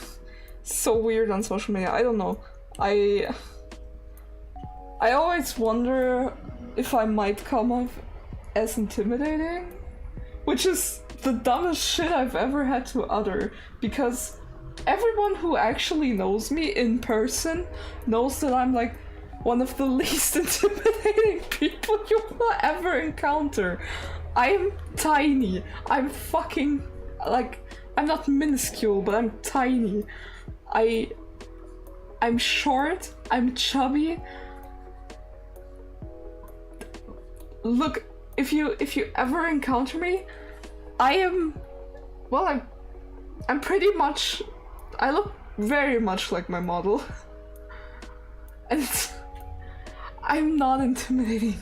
S1: so weird on social media. I don't know. I always wonder if I might come off as intimidating, which is the dumbest shit I've ever had to utter, because everyone who actually knows me in person knows that I'm like one of the least intimidating people you will ever encounter. I'm tiny. I'm fucking, like, I'm not minuscule, but I'm tiny. I'm short, I'm chubby. Look, if you ever encounter me, I'm pretty much, I look very much like my model. And I'm not intimidating.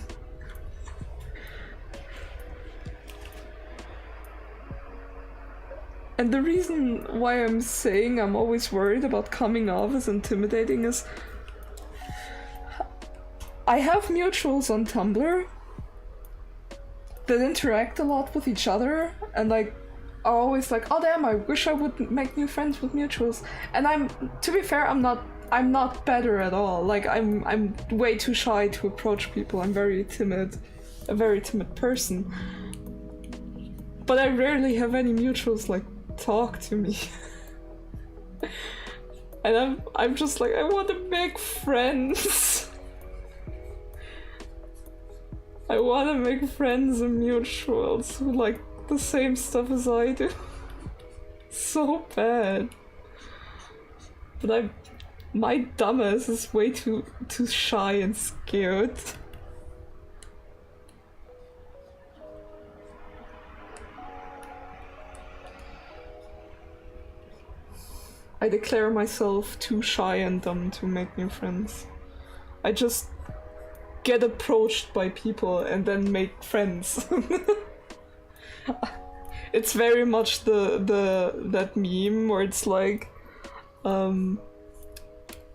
S1: And the reason why I'm saying I'm always worried about coming off as intimidating is I have mutuals on Tumblr that interact a lot with each other and like are always like, oh damn, I wish I would make new friends with mutuals. And to be fair, I'm not better at all. Like I'm way too shy to approach people. I'm very timid, a very timid person. But I rarely have any mutuals like talk to me. And I'm just like, I want to make friends. I want to make friends and mutuals who like the same stuff as I do. So bad. But my dumbass is way too shy and scared. I declare myself too shy and dumb to make new friends. I just get approached by people and then make friends. it's very much that meme where it's like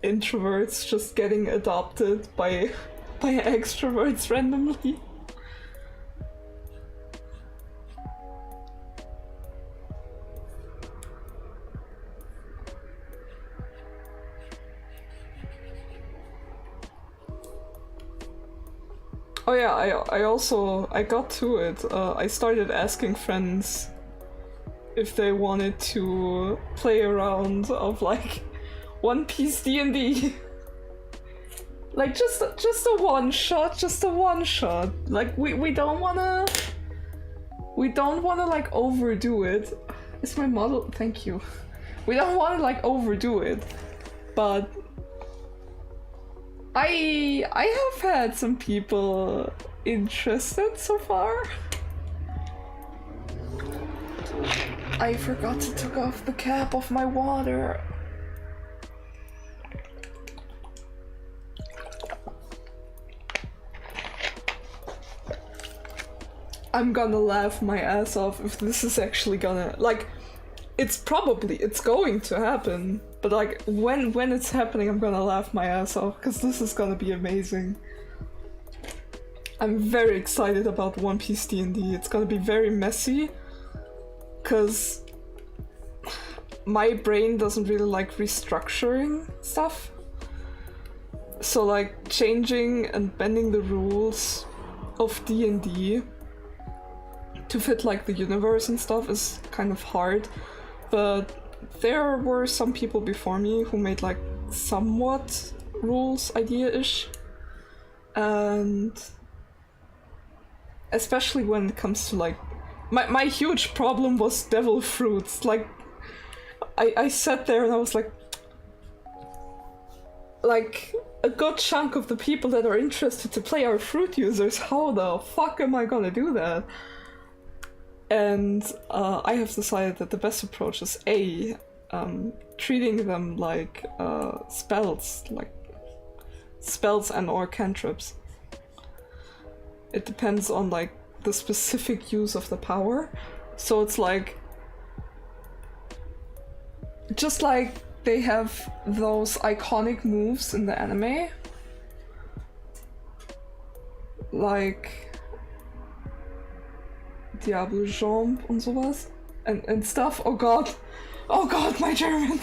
S1: introverts just getting adopted by extroverts randomly. Oh yeah, I got to it. I started asking friends if they wanted to play a round of like One Piece D&D. Like just a one shot, Like we don't wanna like overdo it. It's my model, thank you. We don't wanna like overdo it, but I have had some people interested so far. I forgot to take off the cap of my water. I'm gonna laugh my ass off if this is actually gonna, like, it's going to happen, but like when it's happening I'm gonna laugh my ass off because this is gonna be amazing. I'm very excited about One Piece D&D. It's gonna be very messy because my brain doesn't really like restructuring stuff. So like changing and bending the rules of D&D to fit like the universe and stuff is kind of hard, but there were some people before me who made like somewhat rules idea-ish, and especially when it comes to like my huge problem was devil fruits. Like I sat there and I was like a good chunk of the people that are interested to play are fruit users. How the fuck am I gonna do that? And I have decided that the best approach is treating them like spells and or cantrips. It depends on like the specific use of the power. So it's like, just like they have those iconic moves in the anime, like Diablo Jump und sowas and stuff. Oh god, my German.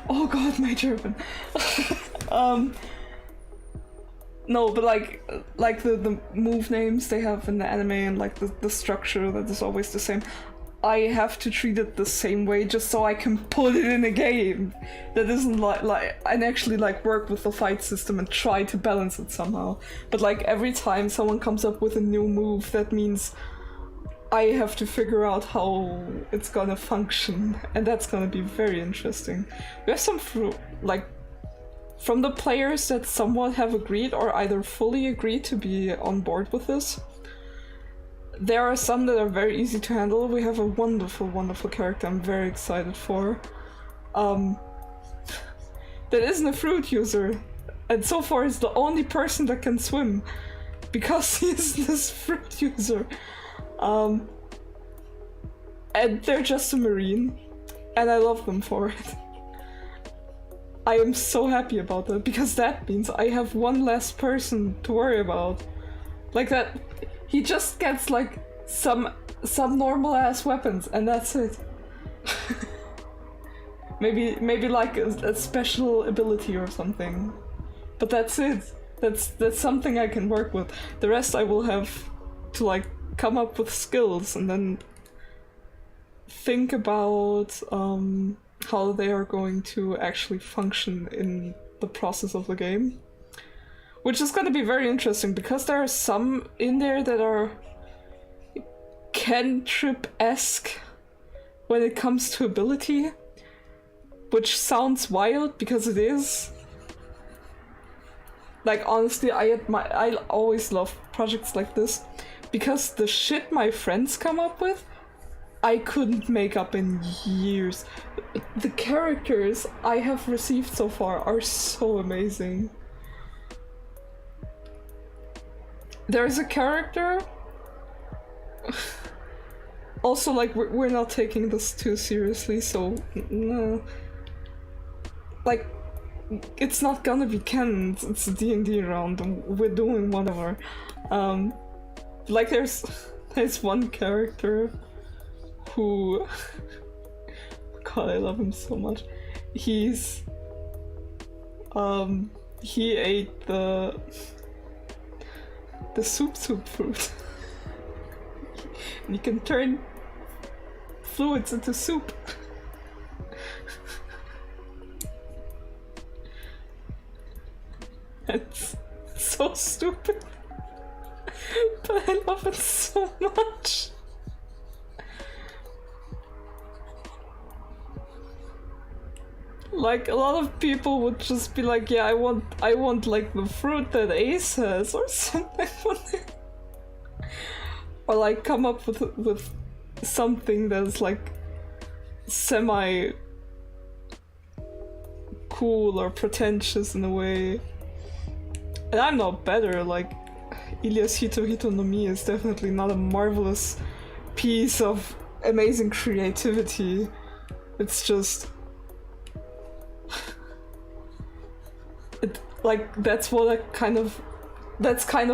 S1: Oh god, my German. No, but like the move names they have in the anime and like the structure that is always the same, I have to treat it the same way just so I can put it in a game that isn't like and actually like work with the fight system and try to balance it somehow. But like every time someone comes up with a new move, that means I have to figure out how it's gonna function, and that's gonna be very interesting. We have some like from the players that somewhat have agreed or either fully agreed to be on board with this. There are some that are very easy to handle. We have a wonderful character I'm very excited for. That isn't a fruit user, and so far is the only person that can swim because he's this fruit user. And they're just a marine, and I love them for it. I am so happy about that, because that means I have one less person to worry about. Like that, he just gets like some normal ass weapons, and that's it. maybe like a special ability or something, but that's it. That's something I can work with. The rest I will have to like come up with skills and then think about how they are going to actually function in the process of the game, which is going to be very interesting because there are some in there that are cantrip-esque when it comes to ability, which sounds wild because it is. Like honestly, I always love projects like this because the shit my friends come up with I couldn't make up in years. The characters I have received so far are so amazing. There's a character Also, like, we're not taking this too seriously, so no. Like, it's not gonna be canon. It's a D&D round, and we're doing whatever. Like, there's one character who, God, I love him so much. He's he ate the soup fruit. And you can turn fluids into soup. It's so stupid. But I love it so much. Like, a lot of people would just be like, yeah, I want like the fruit that Ace has or something. Or like come up with something that's like semi cool or pretentious in a way. And I'm not better, like Ilias Hito Hito no Mi is definitely not a marvelous piece of amazing creativity. It's just like that's kind of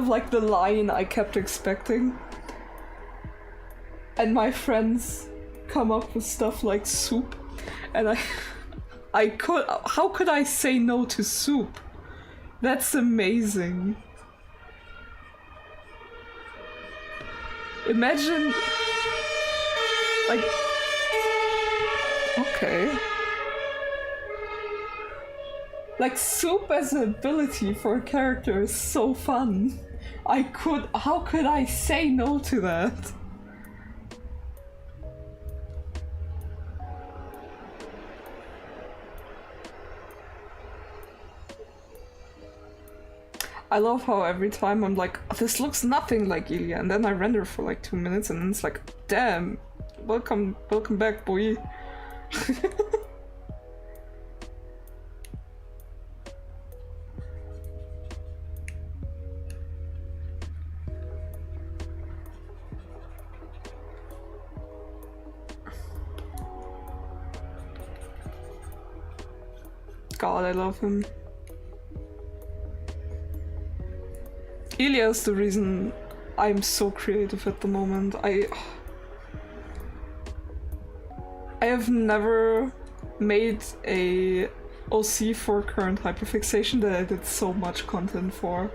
S1: like the line I kept expecting. And my friends come up with stuff like soup, and how could I say no to soup? That's amazing. Imagine, like, okay. Like, soup as an ability for a character is so fun. How could I say no to that? I love how every time I'm like, this looks nothing like Ilya, and then I render for like 2 minutes and then it's like, damn, welcome back, boy. God, I love him. Ilya is the reason I'm so creative at the moment. I have never made a OC for current hyperfixation that I did so much content for.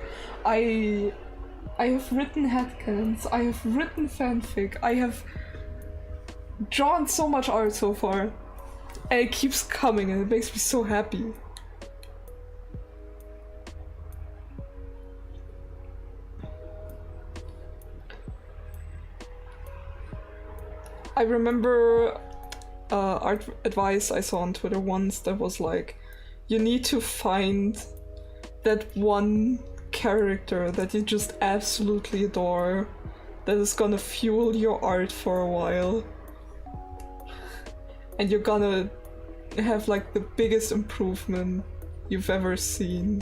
S1: I have written headcanons, I have written fanfic, I have drawn so much art so far. And it keeps coming and it makes me so happy. I remember art advice I saw on Twitter once that was like, you need to find that one character that you just absolutely adore that is gonna fuel your art for a while. And you're gonna have like the biggest improvement you've ever seen.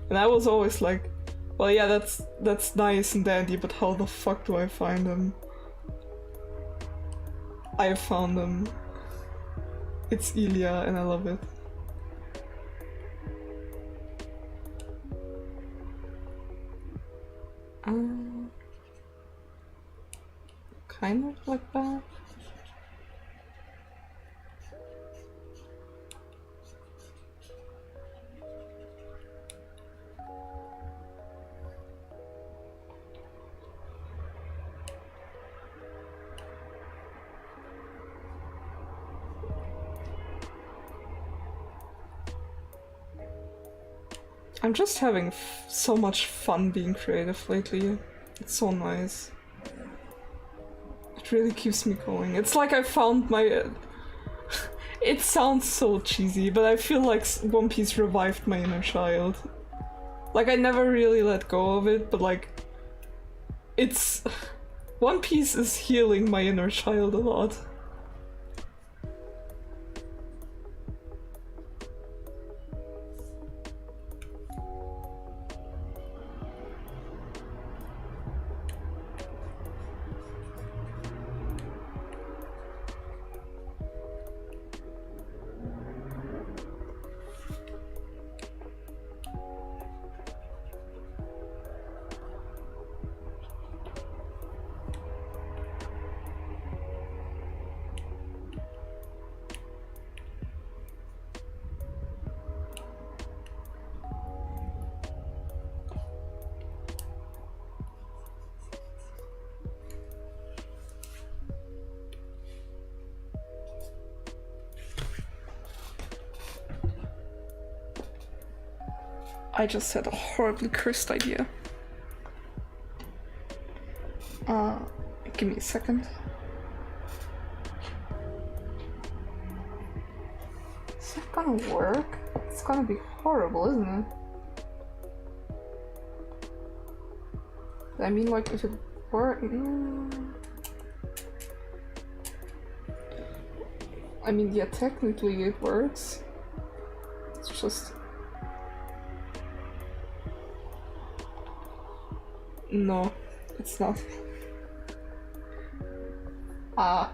S1: And I was always like, well, yeah, that's nice and dandy, but how the fuck do I find them? I found them. It's Ilya and I love it. Kind of like that. I'm just having so much fun being creative lately. It's so nice. It really keeps me going. It's like I found my... It sounds so cheesy, but I feel like One Piece revived my inner child. Like, I never really let go of it, but like... It's... One Piece is healing my inner child a lot. I just had a horribly cursed idea. Give me a second. Is that gonna work? It's gonna be horrible, isn't it? I mean, like, if it worked... I mean, yeah, technically it works. It's just... No, it's not. Ah.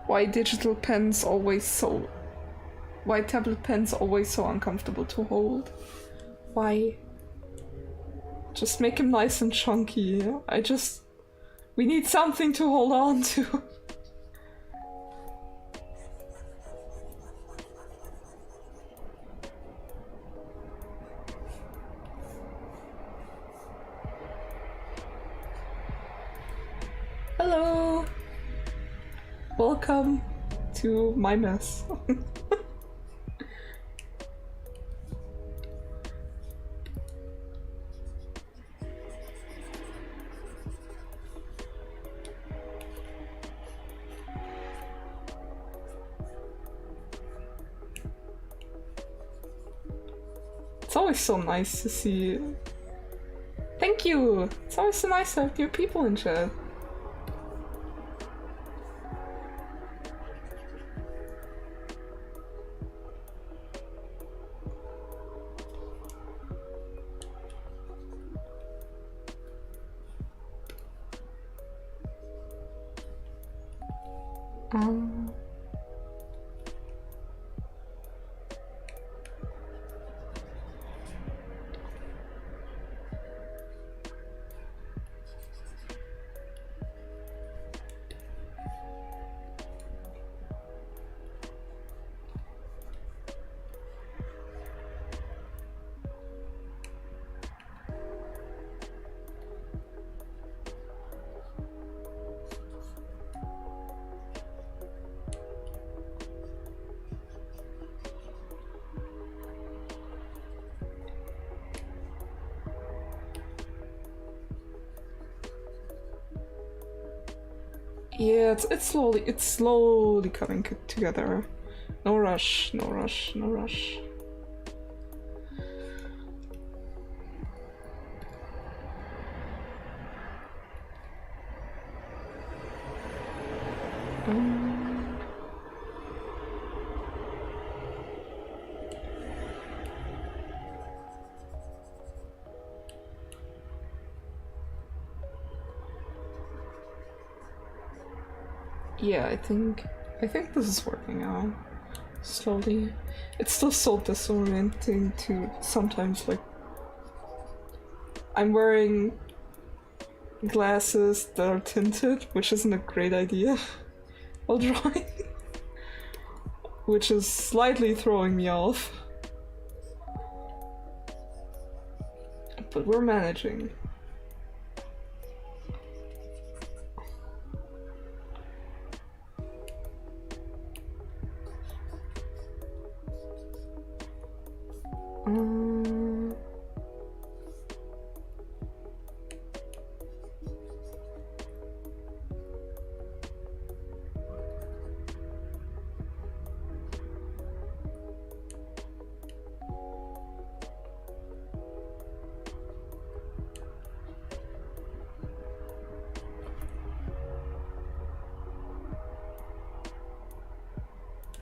S1: Why digital pens always so... Why tablet pens always so uncomfortable to hold? Why? Just make him nice and chunky. We need something to hold on to. Hello! Welcome to my mess. It's always so nice to see. Thank you! It's always so nice to have new people in chat. Yeah, it's slowly coming together. No rush, no rush, no rush. Yeah, I think this is working out slowly. It's still so disorienting to sometimes, like, I'm wearing glasses that are tinted, which isn't a great idea while drawing, which is slightly throwing me off. But we're managing.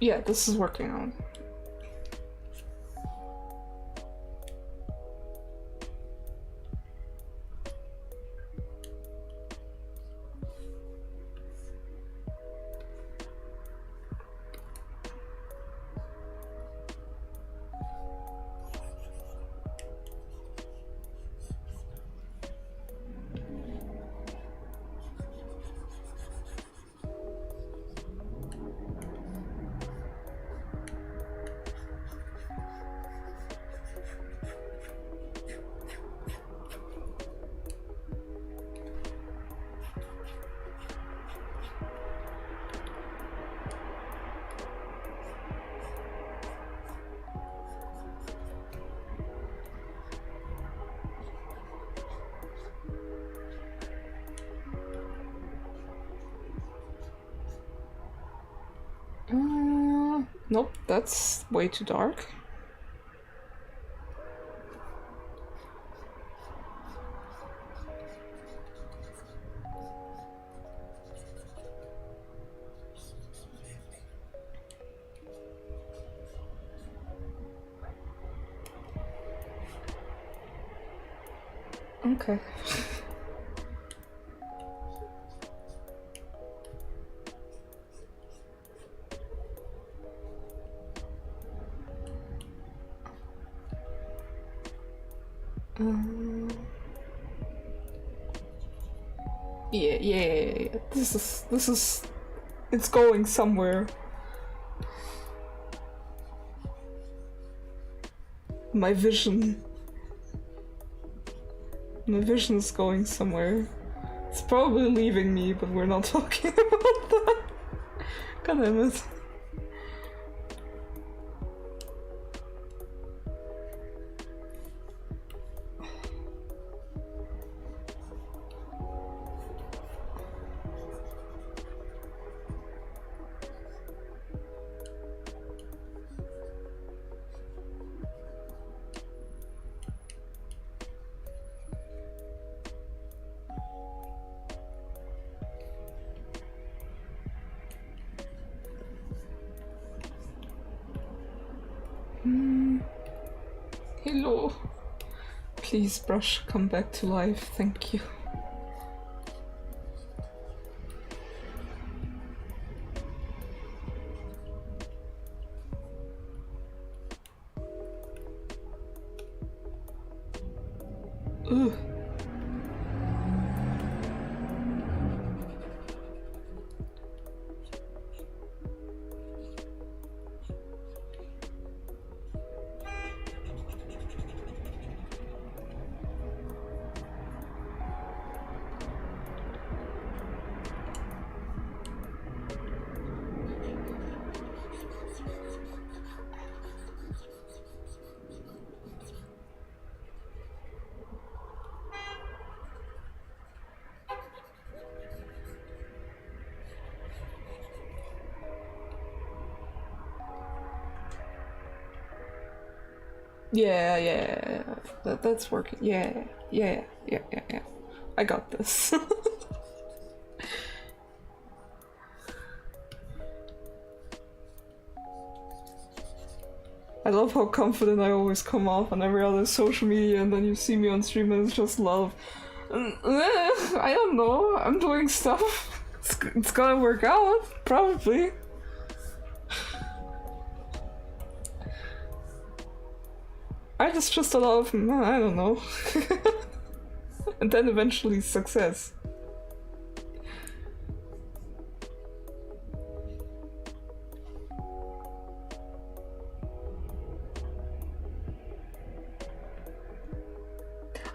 S1: Yeah, this is working out. Nope, that's way too dark. Okay. Yeah. This is it's going somewhere. My vision is going somewhere. It's probably leaving me, but we're not talking about that. God damn it. Hello. Please, brush, come back to life. Thank you. Ugh. Yeah. That's working. Yeah. I got this. I love how confident I always come off on every other social media, and then you see me on stream and it's just love. I don't know, I'm doing stuff. It's gonna work out, probably. Art is just a lot of, I don't know. And then eventually success.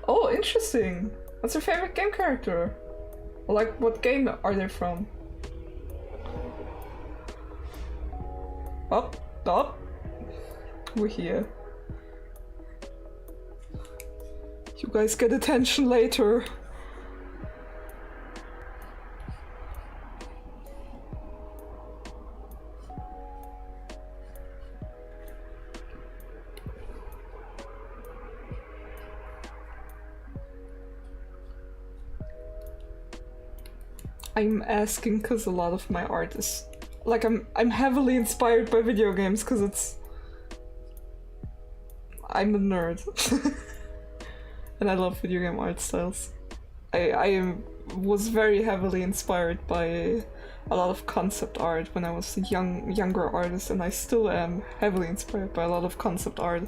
S1: Oh, interesting. What's your favorite game character? Like, what game are they from? Up. We're here. You guys get attention later. I'm asking because a lot of my art is like I'm heavily inspired by video games because I'm a nerd. And I love video game art styles. I was very heavily inspired by a lot of concept art when I was a younger artist, and I still am heavily inspired by a lot of concept art.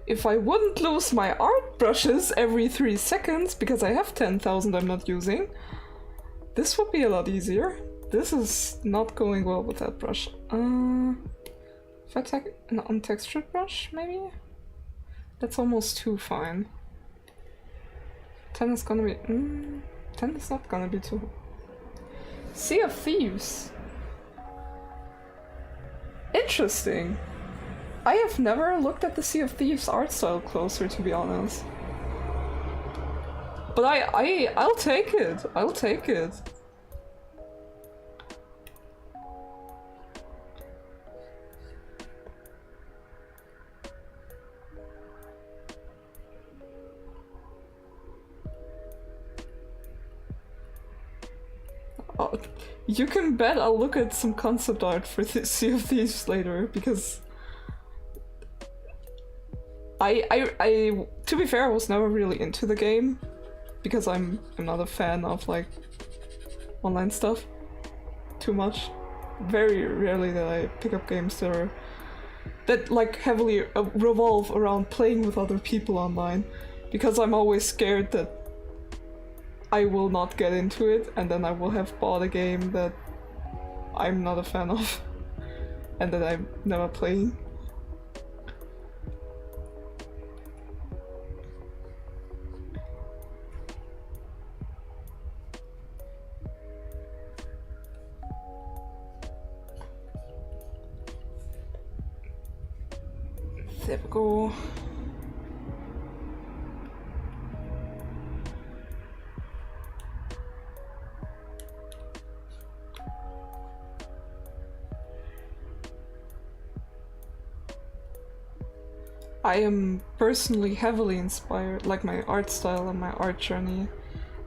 S1: If I wouldn't lose my art brushes every 3 seconds because I have 10,000 I'm not using, this would be a lot easier. This is not going well with that brush. If I take an untextured brush, maybe? That's almost too fine. 10 is gonna be... 10 is not gonna be too... Sea of Thieves! Interesting! I have never looked at the Sea of Thieves art style closer, to be honest. But I'll take it. I'll take it. You can bet I'll look at some concept art for Sea of Thieves later, because I to be fair, I was never really into the game, because I'm not a fan of like online stuff too much. Very rarely that I pick up games that like heavily revolve around playing with other people online, because I'm always scared that I will not get into it, and then I will have bought a game that I'm not a fan of, and that I'm never playing. There we go. I am personally heavily inspired, like my art style and my art journey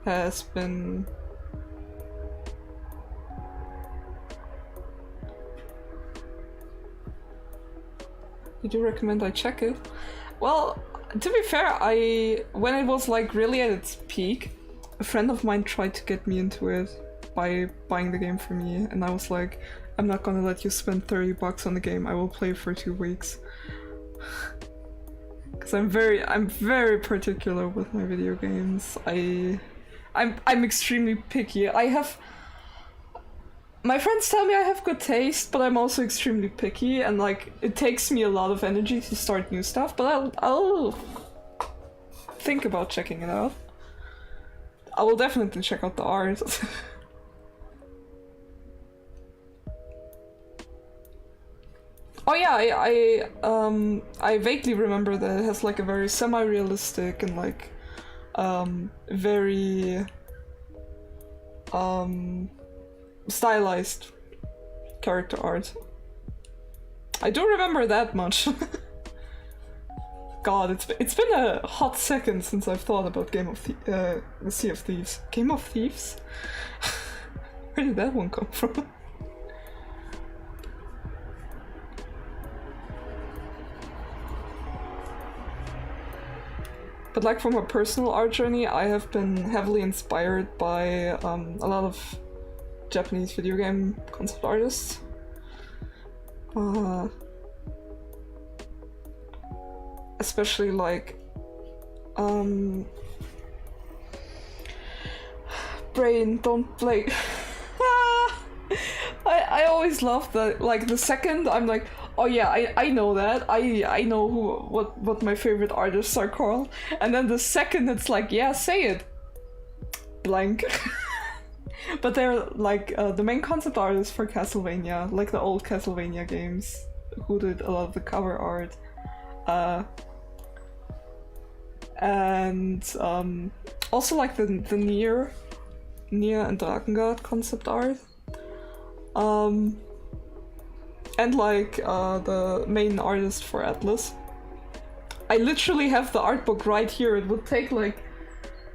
S1: has been Did you recommend I check it? Well, to be fair, when it was like really at its peak, a friend of mine tried to get me into it by buying the game for me, and I was like, I'm not gonna let you spend $30 on the game, I will play for 2 weeks. Cause I'm very particular with my video games. I'm extremely picky. My friends tell me I have good taste, but I'm also extremely picky, and like it takes me a lot of energy to start new stuff, but I'll think about checking it out. I will definitely check out the art. Oh yeah, I vaguely remember that it has like a very semi-realistic and like very stylized character art. I do remember that much. God, it's been a hot second since I've thought about the Sea of Thieves. Game of Thieves? Where did that one come from? But like from a personal art journey, I have been heavily inspired by a lot of Japanese video game concept artists. Especially like Brain, don't play. I always love that, like the second I'm like, oh yeah, I know that. I know what my favorite artists are called. And then the second it's like, yeah, say it. Blank. But they're like the main concept artists for Castlevania, like the old Castlevania games, who did a lot of the cover art. And also like the Nier and Drakengard concept art. And like the main artist for Atlas. I literally have the art book right here. It would take like...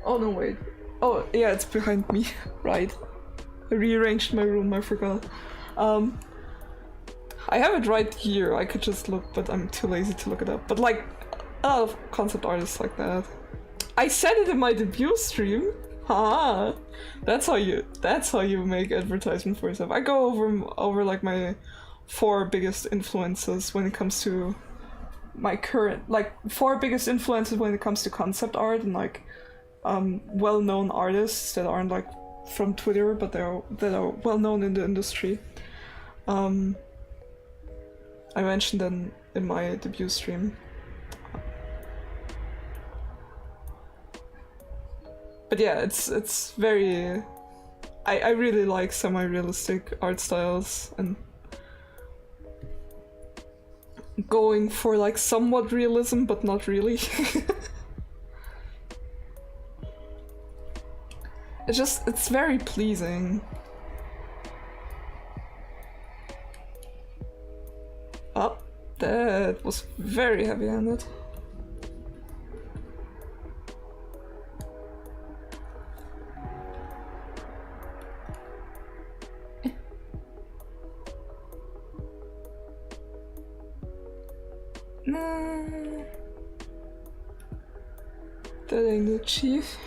S1: Oh no, wait. Oh yeah, it's behind me. Right. I rearranged my room, I forgot. I have it right here. I could just look, but I'm too lazy to look it up. But like a lot of concept artists like that. I said it in my debut stream. Ha! That's how you make advertisement for yourself. I go over like my 4 biggest influences when it comes to my current, like 4 biggest influences when it comes to concept art and like well-known artists that aren't like from Twitter but that are well-known in the industry. I mentioned them in my debut stream. But yeah, it's very... I really like semi-realistic art styles and going for like somewhat realism but not really. It's very pleasing. Oh, that was very heavy-handed. No. That ain't the chief.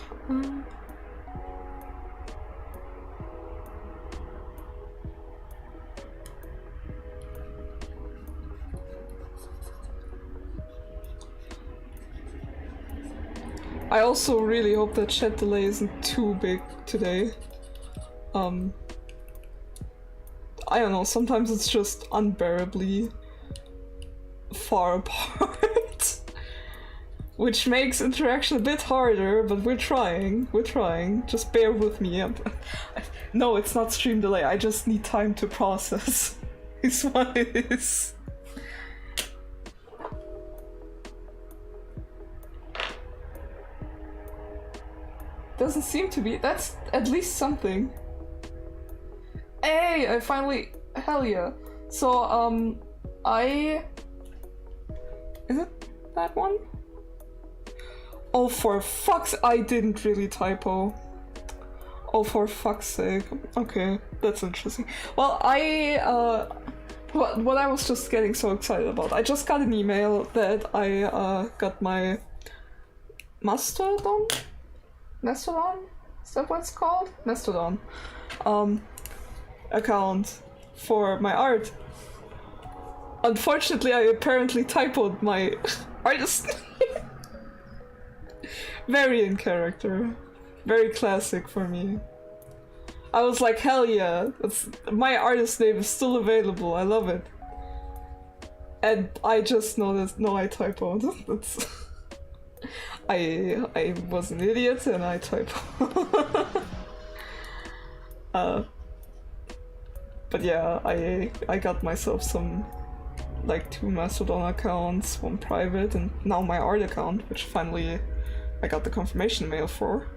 S1: I also really hope that chat delay isn't too big today. I don't know, sometimes it's just unbearably far apart. Which makes interaction a bit harder, but we're trying. Just bear with me. No, it's not stream delay, I just need time to process. Is what it is. Doesn't seem to be. That's at least something. Hey, I finally... Hell yeah. So, is it that one? Oh, for fuck's... I didn't really typo. Oh, for fuck's sake. Okay, that's interesting. Well, what I was just getting so excited about. I just got an email that I, got my... Mastodon? Is that what it's called? Mastodon. Account for my art. Unfortunately, I apparently typoed my artist name. Very in character. Very classic for me. I was like, hell yeah, my artist name is still available, I love it. And I just noticed, no, I typoed. That's... I was an idiot and I typoed. But yeah, I got myself some, like, 2 Mastodon accounts, 1 private, and now my art account, which finally I got the confirmation mail for.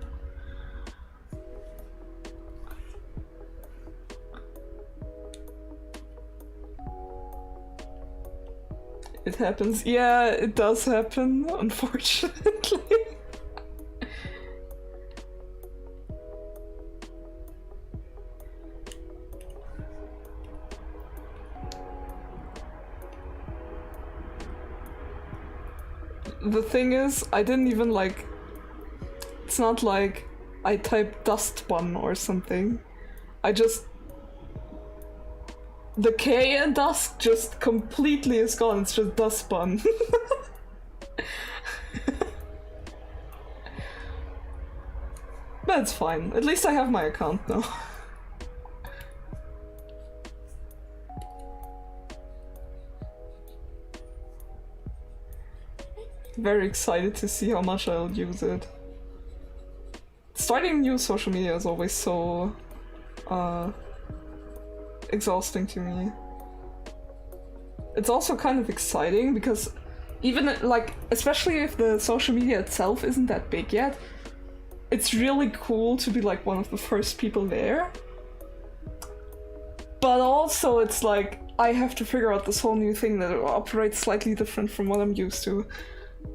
S1: It happens. Yeah, it does happen, unfortunately. The thing is, I didn't even like... It's not like I typed DuskBun or something. I just... The K in Dusk just completely is gone, it's just DuskBun. But it's fine, at least I have my account now. Very excited to see how much I'll use it. Starting new social media is always so exhausting to me. It's also kind of exciting because even like, especially if the social media itself isn't that big yet, it's really cool to be like one of the first people there. But also it's like, I have to figure out this whole new thing that operates slightly different from what I'm used to,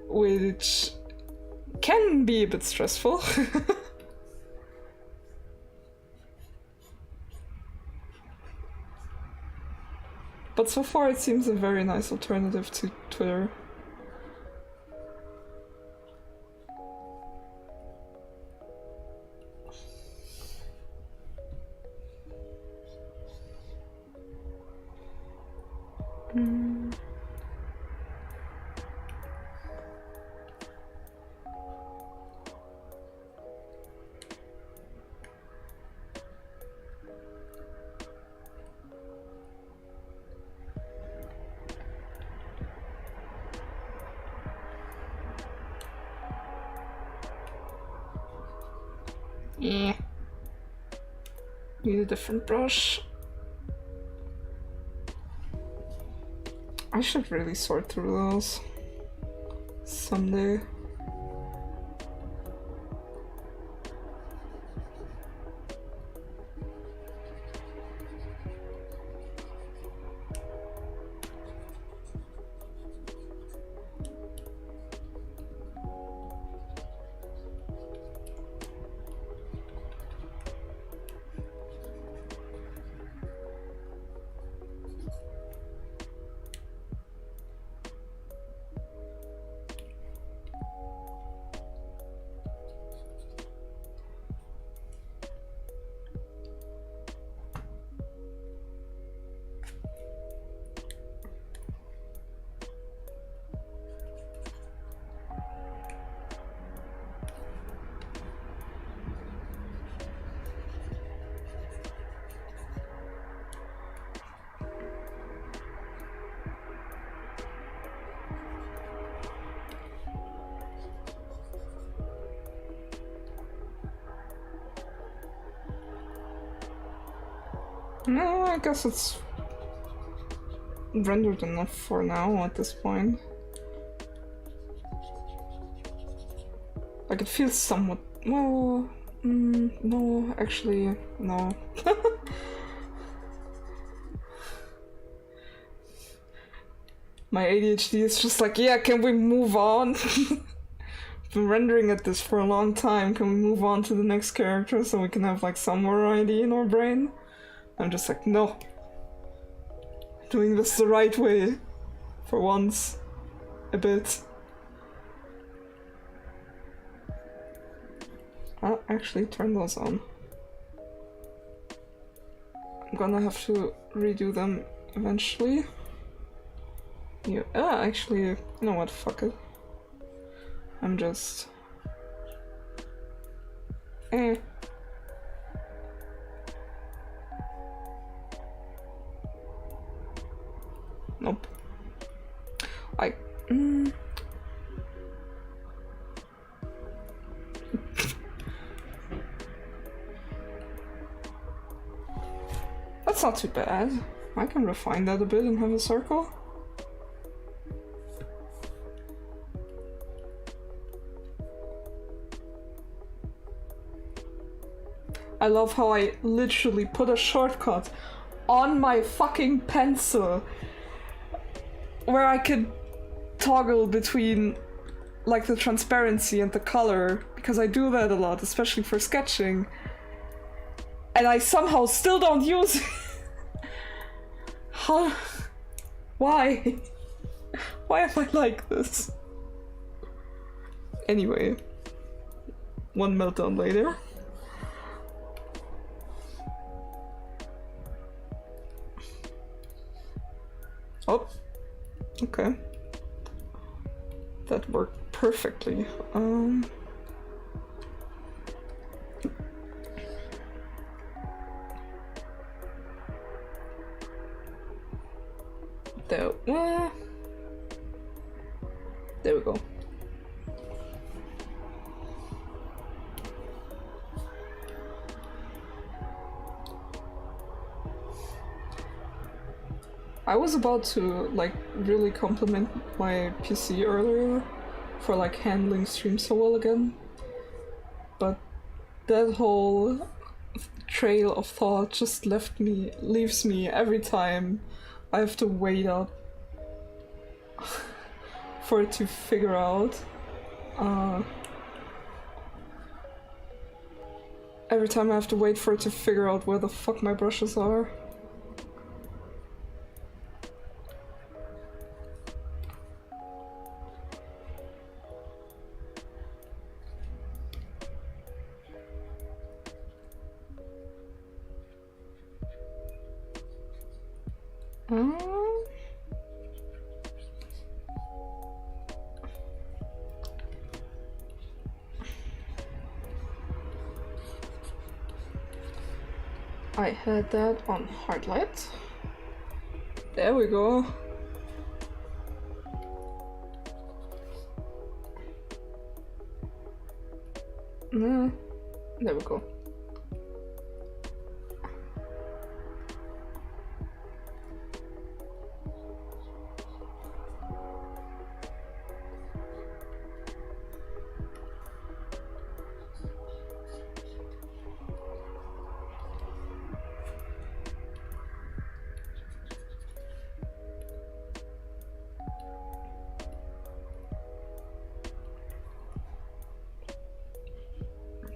S1: which can be a bit stressful. But so far it seems a very nice alternative to Twitter. Yeah. Need a different brush. I should really sort through those someday. No, I guess it's rendered enough for now at this point. Like, it feels somewhat... well... no, actually, no. My ADHD is just like, yeah, can we move on? Been rendering at this for a long time. Can we move on to the next character so we can have like some variety in our brain? I'm just like, no. Doing this the right way. For once. A bit. I'll actually turn those on. I'm gonna have to redo them eventually. Actually, you know what, fuck it. I'm just... Nope. That's not too bad. I can refine that a bit and have a circle. I love how I literally put a shortcut on my fucking pencil where I could toggle between like the transparency and the color, because I do that a lot, especially for sketching. And I somehow still don't use it. How? Why? Why am I like this? Anyway, one meltdown later. Oh, okay. That worked perfectly. There we go. I was about to like really compliment my PC earlier for like handling stream so well again, but that whole trail of thought just leaves me every time I have to wait up for it to figure out. Every time I have to wait for it to figure out where the fuck my brushes are. I had that on hard light. There we go. There we go.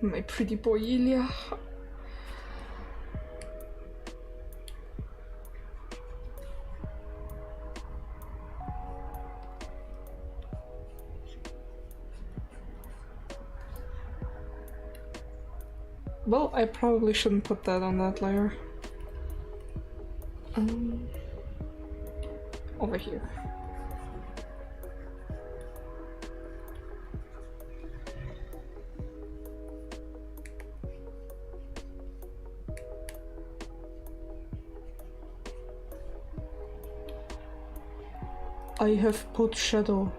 S1: My pretty boy Ilya. Well, I probably shouldn't put that on that layer. Over here. I have put shadow.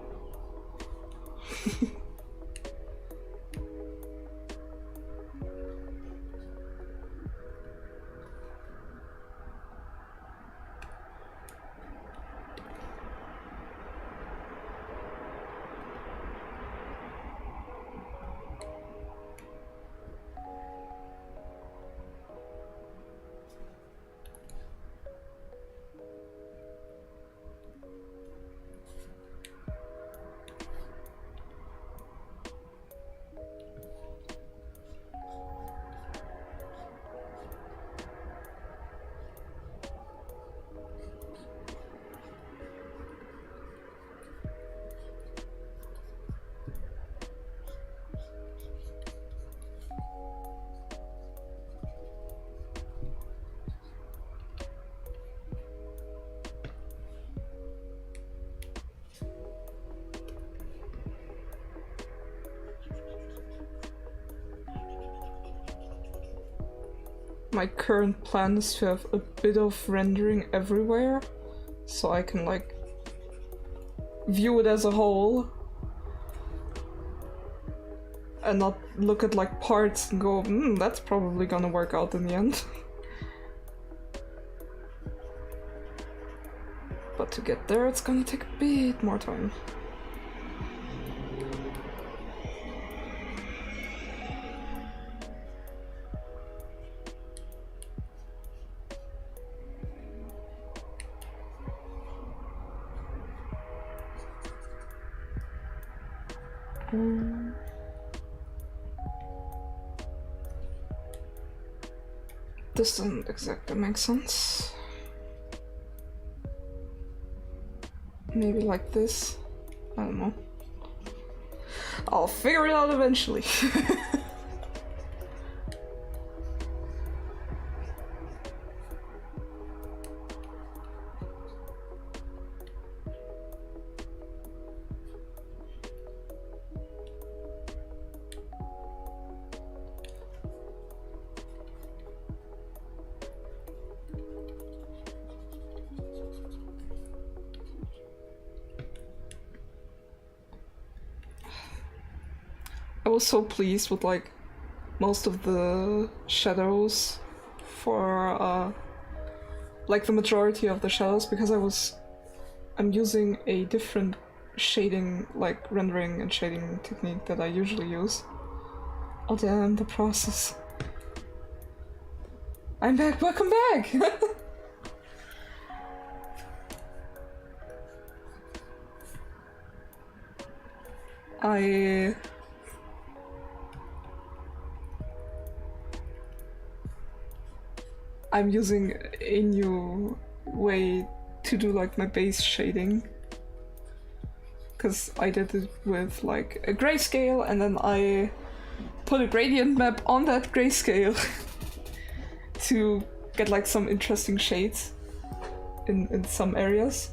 S1: my current plan is to have a bit of rendering everywhere, so I can like view it as a whole and not look at like parts and go, that's probably gonna work out in the end. But to get there, it's gonna take a bit more time. This doesn't exactly make sense. Maybe like this? I don't know. I'll figure it out eventually. I was so pleased with like most of the shadows for like the majority of the shadows, because I'm using a different shading, like rendering and shading technique that I usually use. Oh damn, the process. I'm back, welcome back! I'm using a new way to do like my base shading, because I did it with like a grayscale and then I put a gradient map on that grayscale to get like some interesting shades in some areas,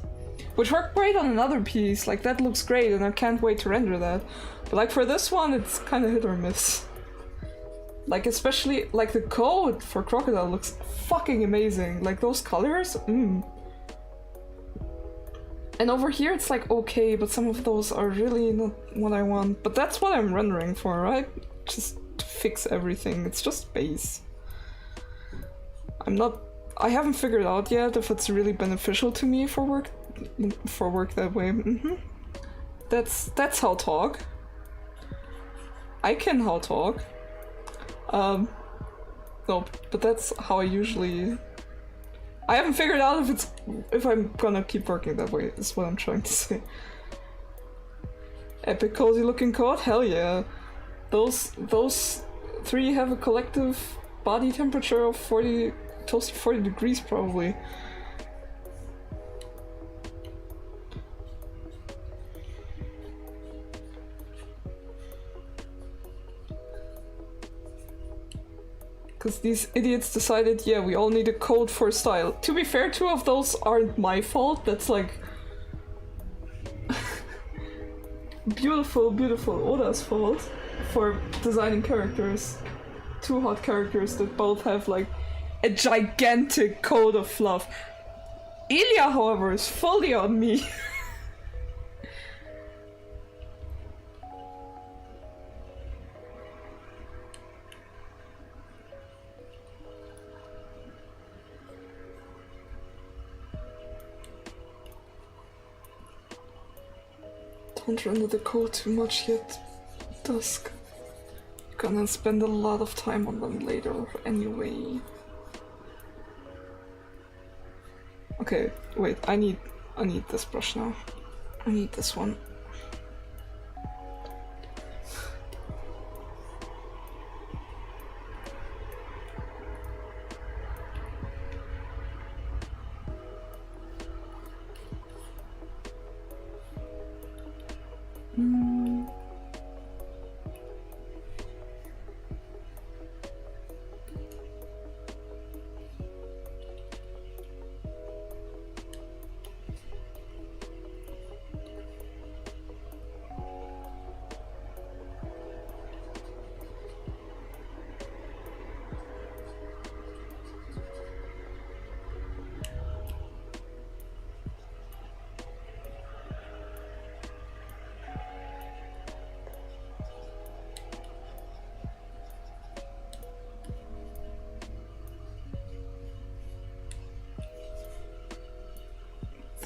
S1: which worked great on another piece. Like that looks great and I can't wait to render that, but like for this one it's kind of hit or miss. Like especially like the code for Crocodile looks fucking amazing. Like those colors, And over here it's like okay, but some of those are really not what I want. But that's what I'm rendering for, right? Just to fix everything. It's just base. I haven't figured out yet if it's really beneficial to me for work that way. That's how talk. I can how talk. No, but that's how I usually... I haven't figured out if I'm gonna keep working that way, is what I'm trying to say. Epic cozy looking code? Hell yeah. Those three have a collective body temperature of 40, close to 40 degrees probably. Because these idiots decided, yeah, we all need a code for style. To be fair, 2 of those aren't my fault. That's like... beautiful, beautiful Oda's fault for designing characters. 2 hot characters that both have like a gigantic code of fluff. Ilya, however, is fully on me. Don't render the code too much yet, Dusk. Gonna spend a lot of time on them later anyway. Okay, wait, I need this brush now. I need this one.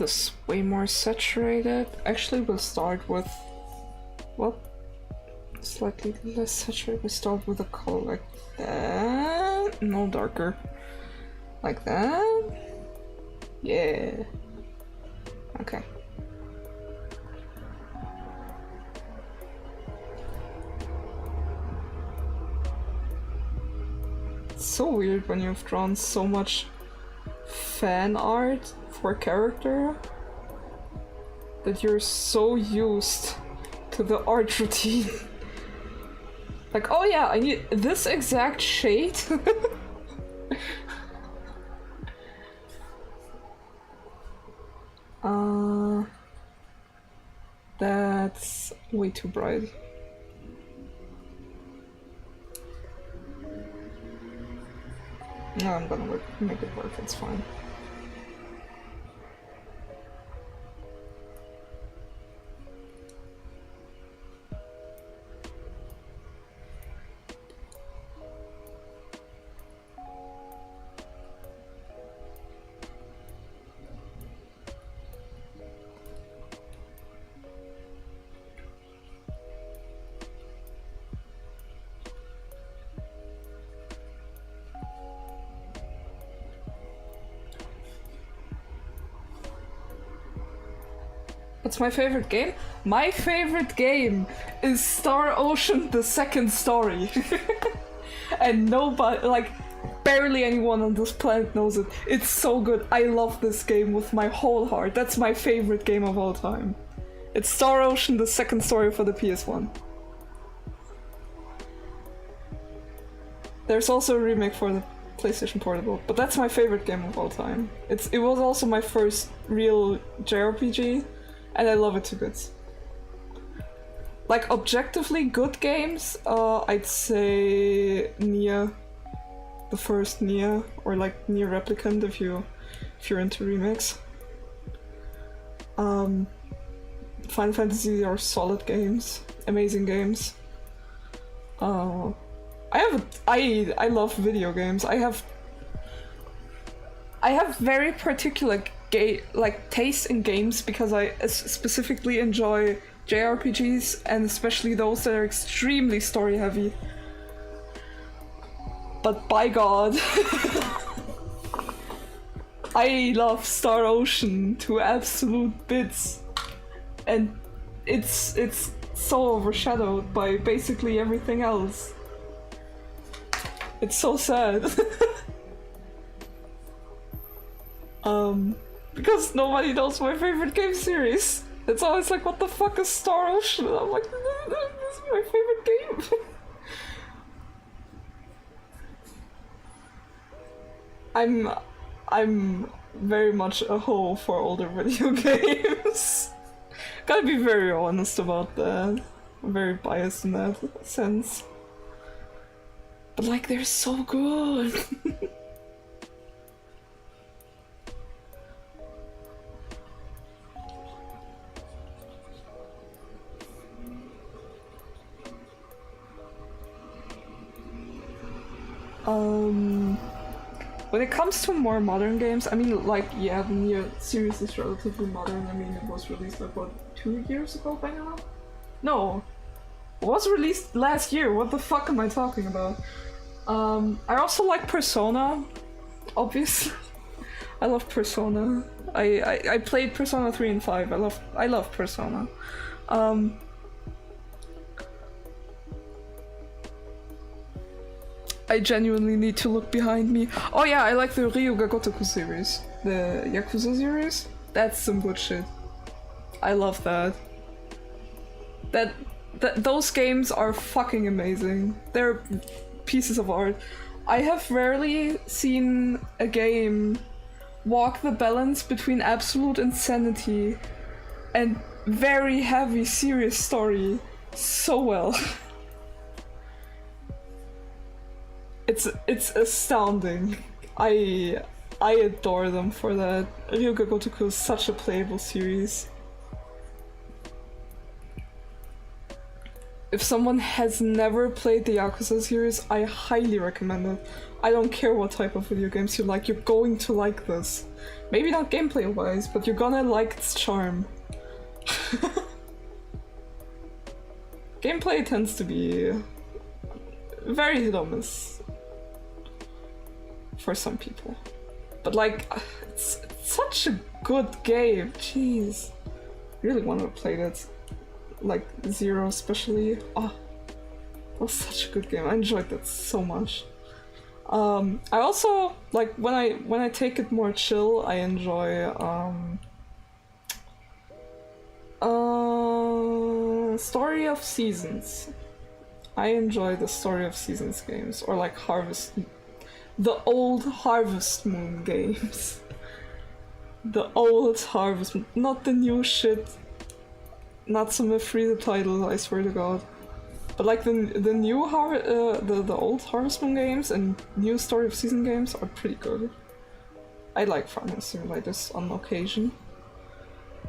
S1: this way more saturated. Actually, we'll start with, well, slightly less saturated. We start with a color like that. No, darker. Like that. Yeah. Okay. It's so weird when you've drawn so much fan art for a character that you're so used to the art routine. Like, oh yeah, I need this exact shade. That's way too bright. No, I'm gonna make it work, it's fine. What's my favorite game? My favorite game is Star Ocean: The Second Story. And nobody, like, barely anyone on this planet knows it. It's so good. I love this game with my whole heart. That's my favorite game of all time. It's Star Ocean: The Second Story for the PS1. There's also a remake for the PlayStation Portable, but that's my favorite game of all time. It was also my first real JRPG. And I love it to bits. Like, objectively good games, I'd say Nier. The first Nier, or like Nier Replicant if you're into remakes. Final Fantasy are solid games, amazing games. I love video games. I have very particular taste in games because I specifically enjoy JRPGs, and especially those that are extremely story heavy. But by God, I love Star Ocean to absolute bits, and it's so overshadowed by basically everything else. It's so sad. Because nobody knows my favorite game series. It's always like, what the fuck is Star Ocean? And I'm like, this is my favorite game. I'm very much a hoe for older video games. Gotta be very honest about that. I'm very biased in that sense. But like, they're so good. When it comes to more modern games, I mean, like, yeah, the Nier series is relatively modern. I mean, it was released like, what, 2 years ago by now? No. It was released last year, what the fuck am I talking about? I also like Persona, obviously. I love Persona. I played Persona 3 and 5, I love Persona. I genuinely need to look behind me. Oh yeah, I like the Ryuga Gotoku series. The Yakuza series. That's some good shit. I love that. Those games are fucking amazing. They're pieces of art. I have rarely seen a game walk the balance between absolute insanity and very heavy, serious story so well. It's astounding. I adore them for that. Ryuga Gotoku is such a playable series. if someone has never played the Yakuza series, I highly recommend it. I don't care what type of video games you like, you're going to like this. Maybe not gameplay-wise, but you're gonna like its charm. Gameplay tends to be very hit or miss for some people. But like, it's such a good game, jeez. Really want to play that. Like Zero especially. Oh, that was such a good game. I enjoyed that so much. I also like when I take it more chill, I enjoy Story of Seasons. I enjoy the Story of Seasons games, or like the old Harvest Moon games. The old Harvest Moon, not the new shit. Not some free the title, I swear to God. But like the new the old Harvest Moon games and new Story of Season games are pretty good. I like farming simulators on occasion.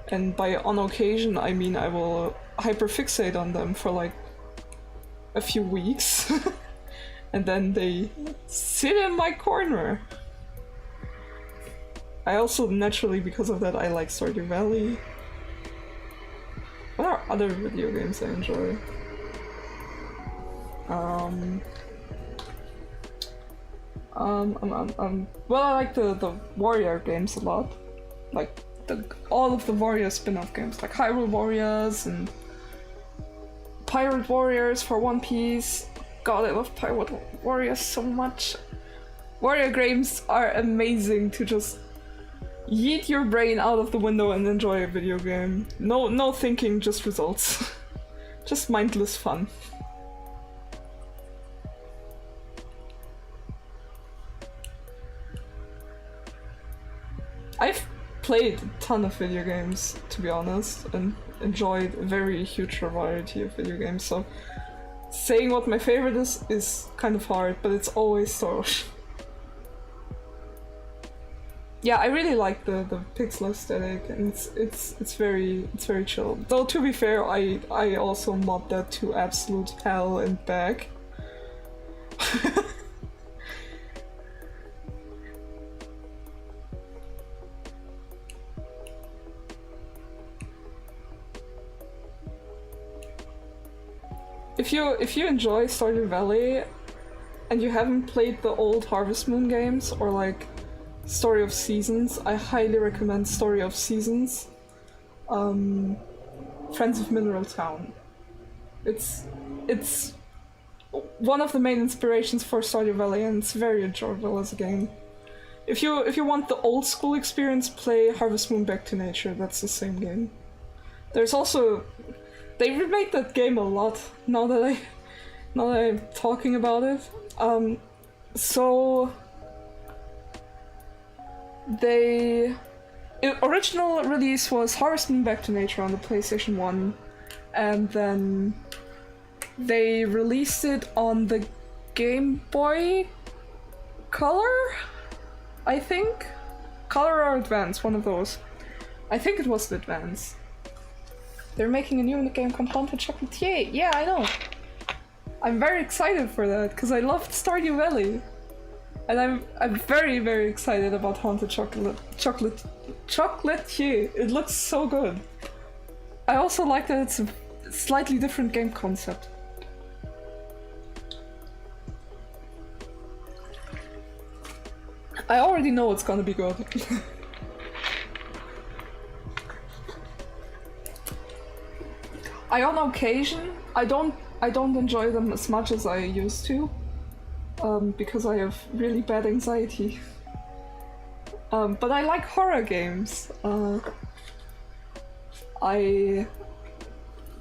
S1: And by on occasion I mean I will hyperfixate on them for like a few weeks. And then they sit in my corner. I also naturally, because of that, I like Stardew Valley. What are other video games I enjoy? Well, I like the Warrior games a lot. Like all of the Warrior spin-off games, like Hyrule Warriors and Pirate Warriors for One Piece. God, I love Pirate Warriors so much. Warrior games are amazing to just yeet your brain out of the window and enjoy a video game. No thinking, just results. Just mindless fun. I've played a ton of video games, to be honest, and enjoyed a very huge variety of video games, so saying what my favorite is kind of hard, but it's always so. Yeah, I really like the pixel aesthetic, and it's very chill. Though to be fair, I also mod that to absolute hell and back. If you enjoy Stardew Valley and you haven't played the old Harvest Moon games or like Story of Seasons, I highly recommend Story of Seasons. Friends of Mineral Town. It's one of the main inspirations for Stardew Valley, and it's very enjoyable as a game. If you want the old school experience, play Harvest Moon Back to Nature. That's the same game. There's also they remade that game a lot now that I'm talking about it. So original release was Harvest Moon Back to Nature on the PlayStation 1, and then they released it on the Game Boy Color, I think? Color or Advance, one of those. I think it was the Advance. They're making a new game called Haunted Chocolatier. Yeah, I know. I'm very excited for that, because I loved Stardew Valley. And I'm very, very excited about Haunted Chocolatier. It looks so good. I also like that it's a slightly different game concept. I already know it's gonna be good. On occasion, I don't enjoy them as much as I used to, because I have really bad anxiety. But I like horror games. I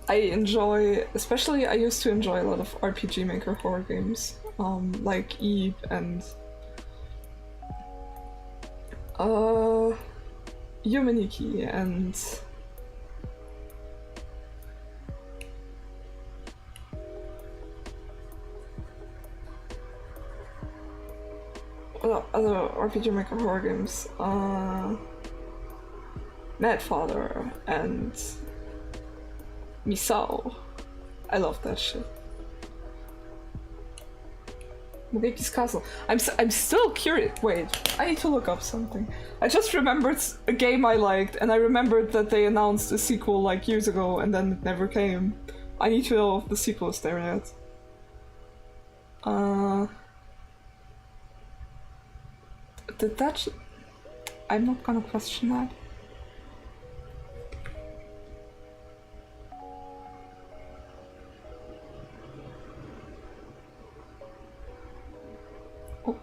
S1: enjoy, especially I used to enjoy a lot of RPG Maker horror games, like Eve and Yumeniki and other RPG Maker horror games, Mad Father and Misao. I love that shit. Mugeki's Castle. I'm still curious. Wait, I need to look up something. I just remembered a game I liked, and I remembered that they announced a sequel like years ago, and then it never came. I need to know if the sequel is there yet. Did that? I'm not gonna question that. Oh.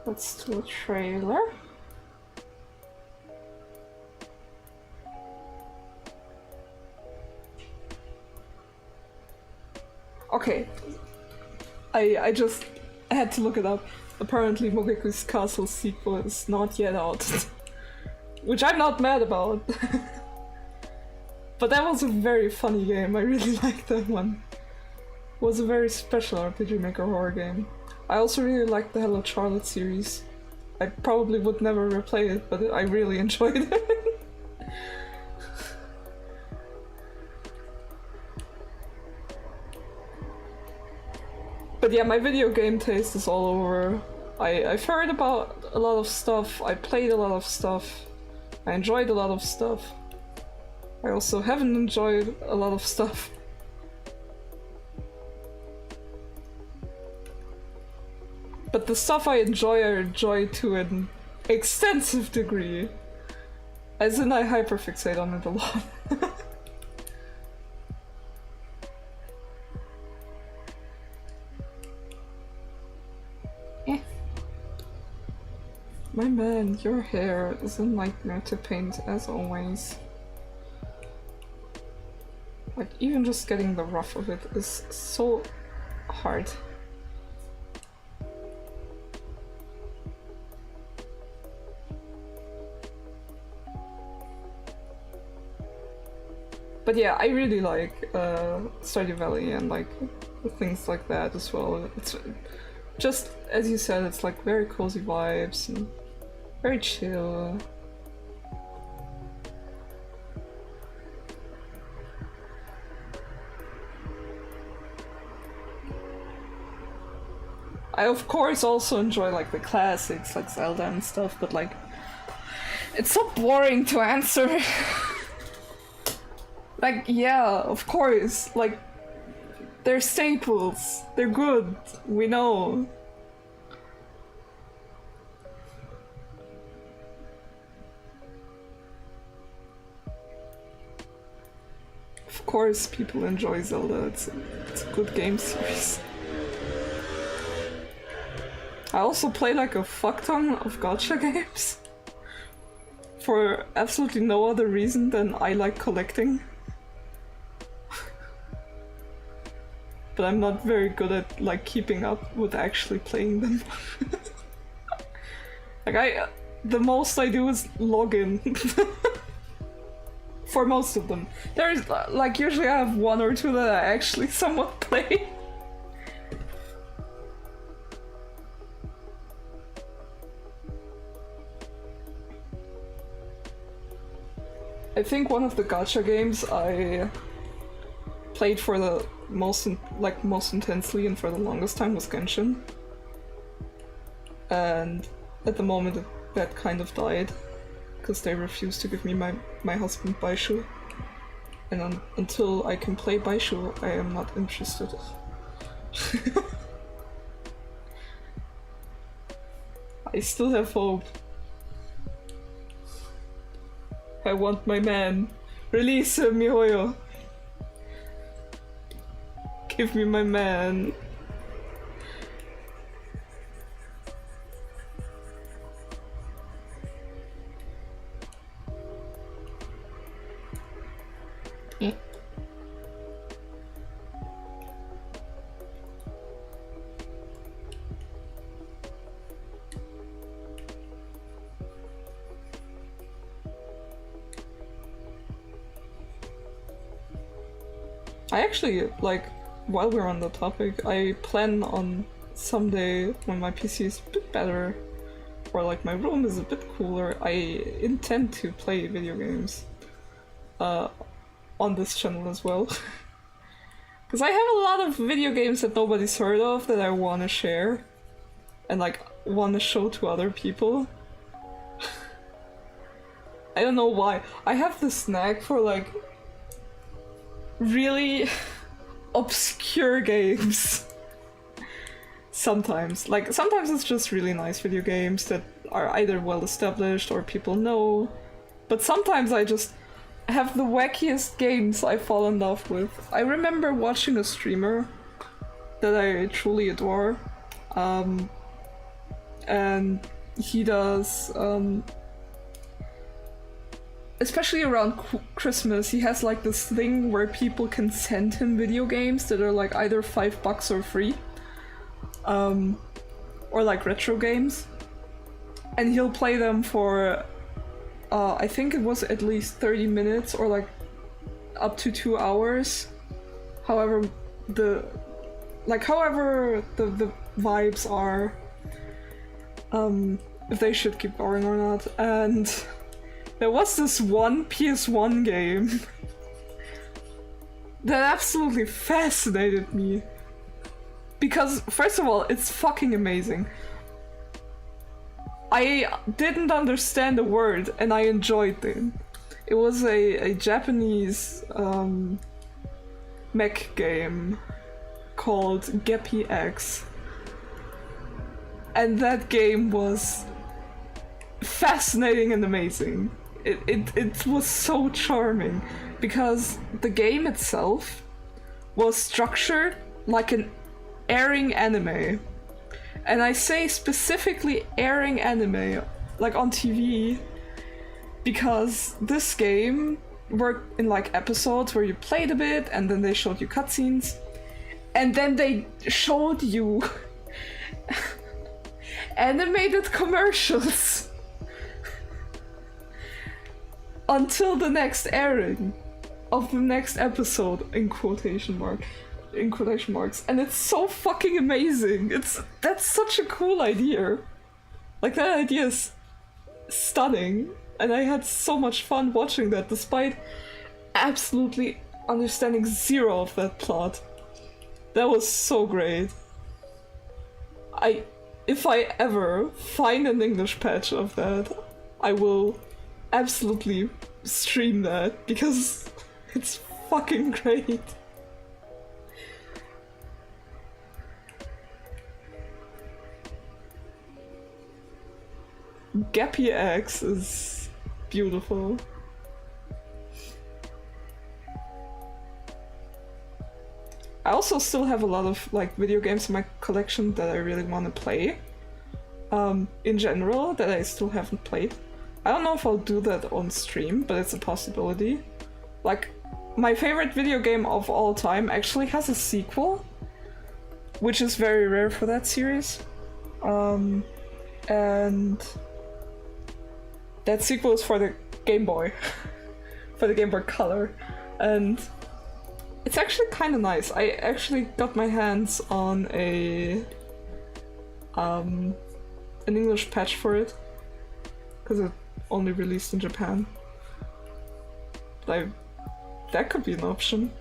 S1: Let's do a trailer. Okay. I just had to look it up. Apparently Mugeki's Castle sequel is not yet out. Which I'm not mad about. But that was a very funny game. I really liked that one. It was a very special RPG Maker horror game. I also really liked the Hello Charlotte series. I probably would never replay it, but I really enjoyed it. But yeah, my video game taste is all over. I've heard about a lot of stuff, I played a lot of stuff, I enjoyed a lot of stuff. I also haven't enjoyed a lot of stuff. But the stuff I enjoy to an extensive degree. As in I hyperfixate on it a lot. Eh. My man, your hair is a nightmare to paint as always. Like, even just getting the rough of it is so hard. But yeah, I really like Stardew Valley and like things like that as well. It's just, as you said, it's like very cozy vibes and very chill. I of course also enjoy like the classics like Zelda and stuff, but like it's so boring to answer. Like, yeah, of course, like, they're staples, they're good, we know. Of course people enjoy Zelda, it's a good game series. I also play like a fuck ton of gacha games. For absolutely no other reason than I like collecting. But I'm not very good at like keeping up with actually playing them. Like the most I do is log in. For most of them. There's like usually I have one or two that I actually somewhat play. I think one of the gacha games I played for the most intensely and for the longest time was Genshin. And at the moment that kind of died because they refused to give me my husband Baishu. And until I can play Baishu, I am not interested. I still have hope. I want my man. Release him, MiHoYo. Give me my man. I actually, like, while we're on the topic, I plan on someday when my PC is a bit better, or like my room is a bit cooler, I intend to play video games. on this channel as well. Because I have a lot of video games that nobody's heard of that I want to share. And like, want to show to other people. I don't know why. I have this knack for like really obscure games. Sometimes. Like, sometimes it's just really nice video games that are either well established or people know. But sometimes I just have the wackiest games I fall in love with. I remember watching a streamer that I truly adore. And he does, especially around Christmas, he has like this thing where people can send him video games that are like either $5 or free. Or like retro games. And he'll play them for, I think it was at least 30 minutes or like up to 2 hours. However the vibes are, if they should keep going or not. And there was this one PS1 game that absolutely fascinated me. Because, first of all, it's fucking amazing. I didn't understand a word, and I enjoyed it. It was a Japanese mech game called Geppy X. And that game was fascinating and amazing. It was so charming, because the game itself was structured like an airing anime. And I say specifically airing anime, like on TV, because this game worked in like episodes where you played a bit and then they showed you cutscenes, and then they showed you animated commercials until the next airing of the next episode, in quotation marks, and it's so fucking amazing. That's such a cool idea. Like, that idea is stunning, and I had so much fun watching that, despite absolutely understanding zero of that plot. That was so great. If I ever find an English patch of that, I will absolutely stream that, because it's fucking great. Geppy X is beautiful. I also still have a lot of like video games in my collection that I really want to play. In general, that I still haven't played. I don't know if I'll do that on stream, but it's a possibility. Like, my favorite video game of all time actually has a sequel, which is very rare for that series. And that sequel is for the Game Boy, for the Game Boy Color, and it's actually kind of nice. I actually got my hands on an English patch for it, because it only released in Japan. Like, that could be an option.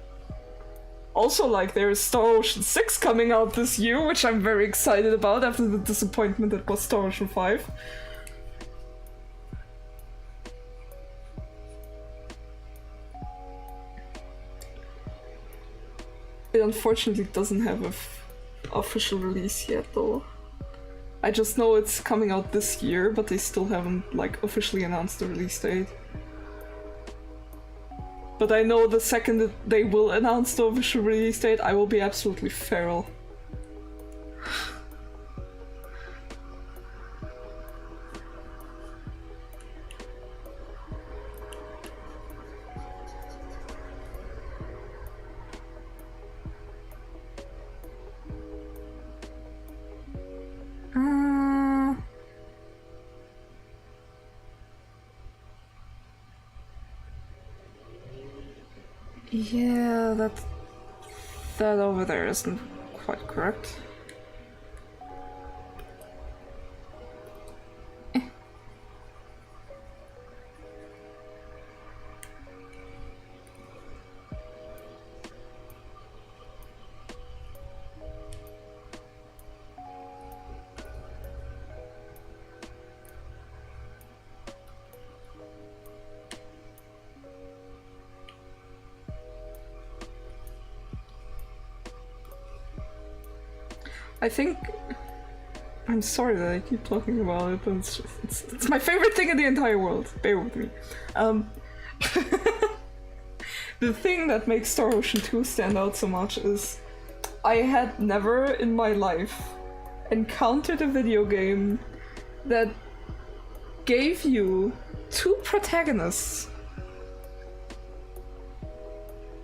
S1: Also, like, there's Star Ocean 6 coming out this year, which I'm very excited about after the disappointment that was Star Ocean 5. It unfortunately doesn't have an official release yet, though. I just know it's coming out this year, but they still haven't, like, officially announced the release date. But I know the second that they will announce the official release date, I will be absolutely feral. Yeah, that over there isn't quite correct. I think I'm sorry that I keep talking about it, but it's my favorite thing in the entire world. Bear with me. The thing that makes Star Ocean 2 stand out so much is I had never in my life encountered a video game that gave you two protagonists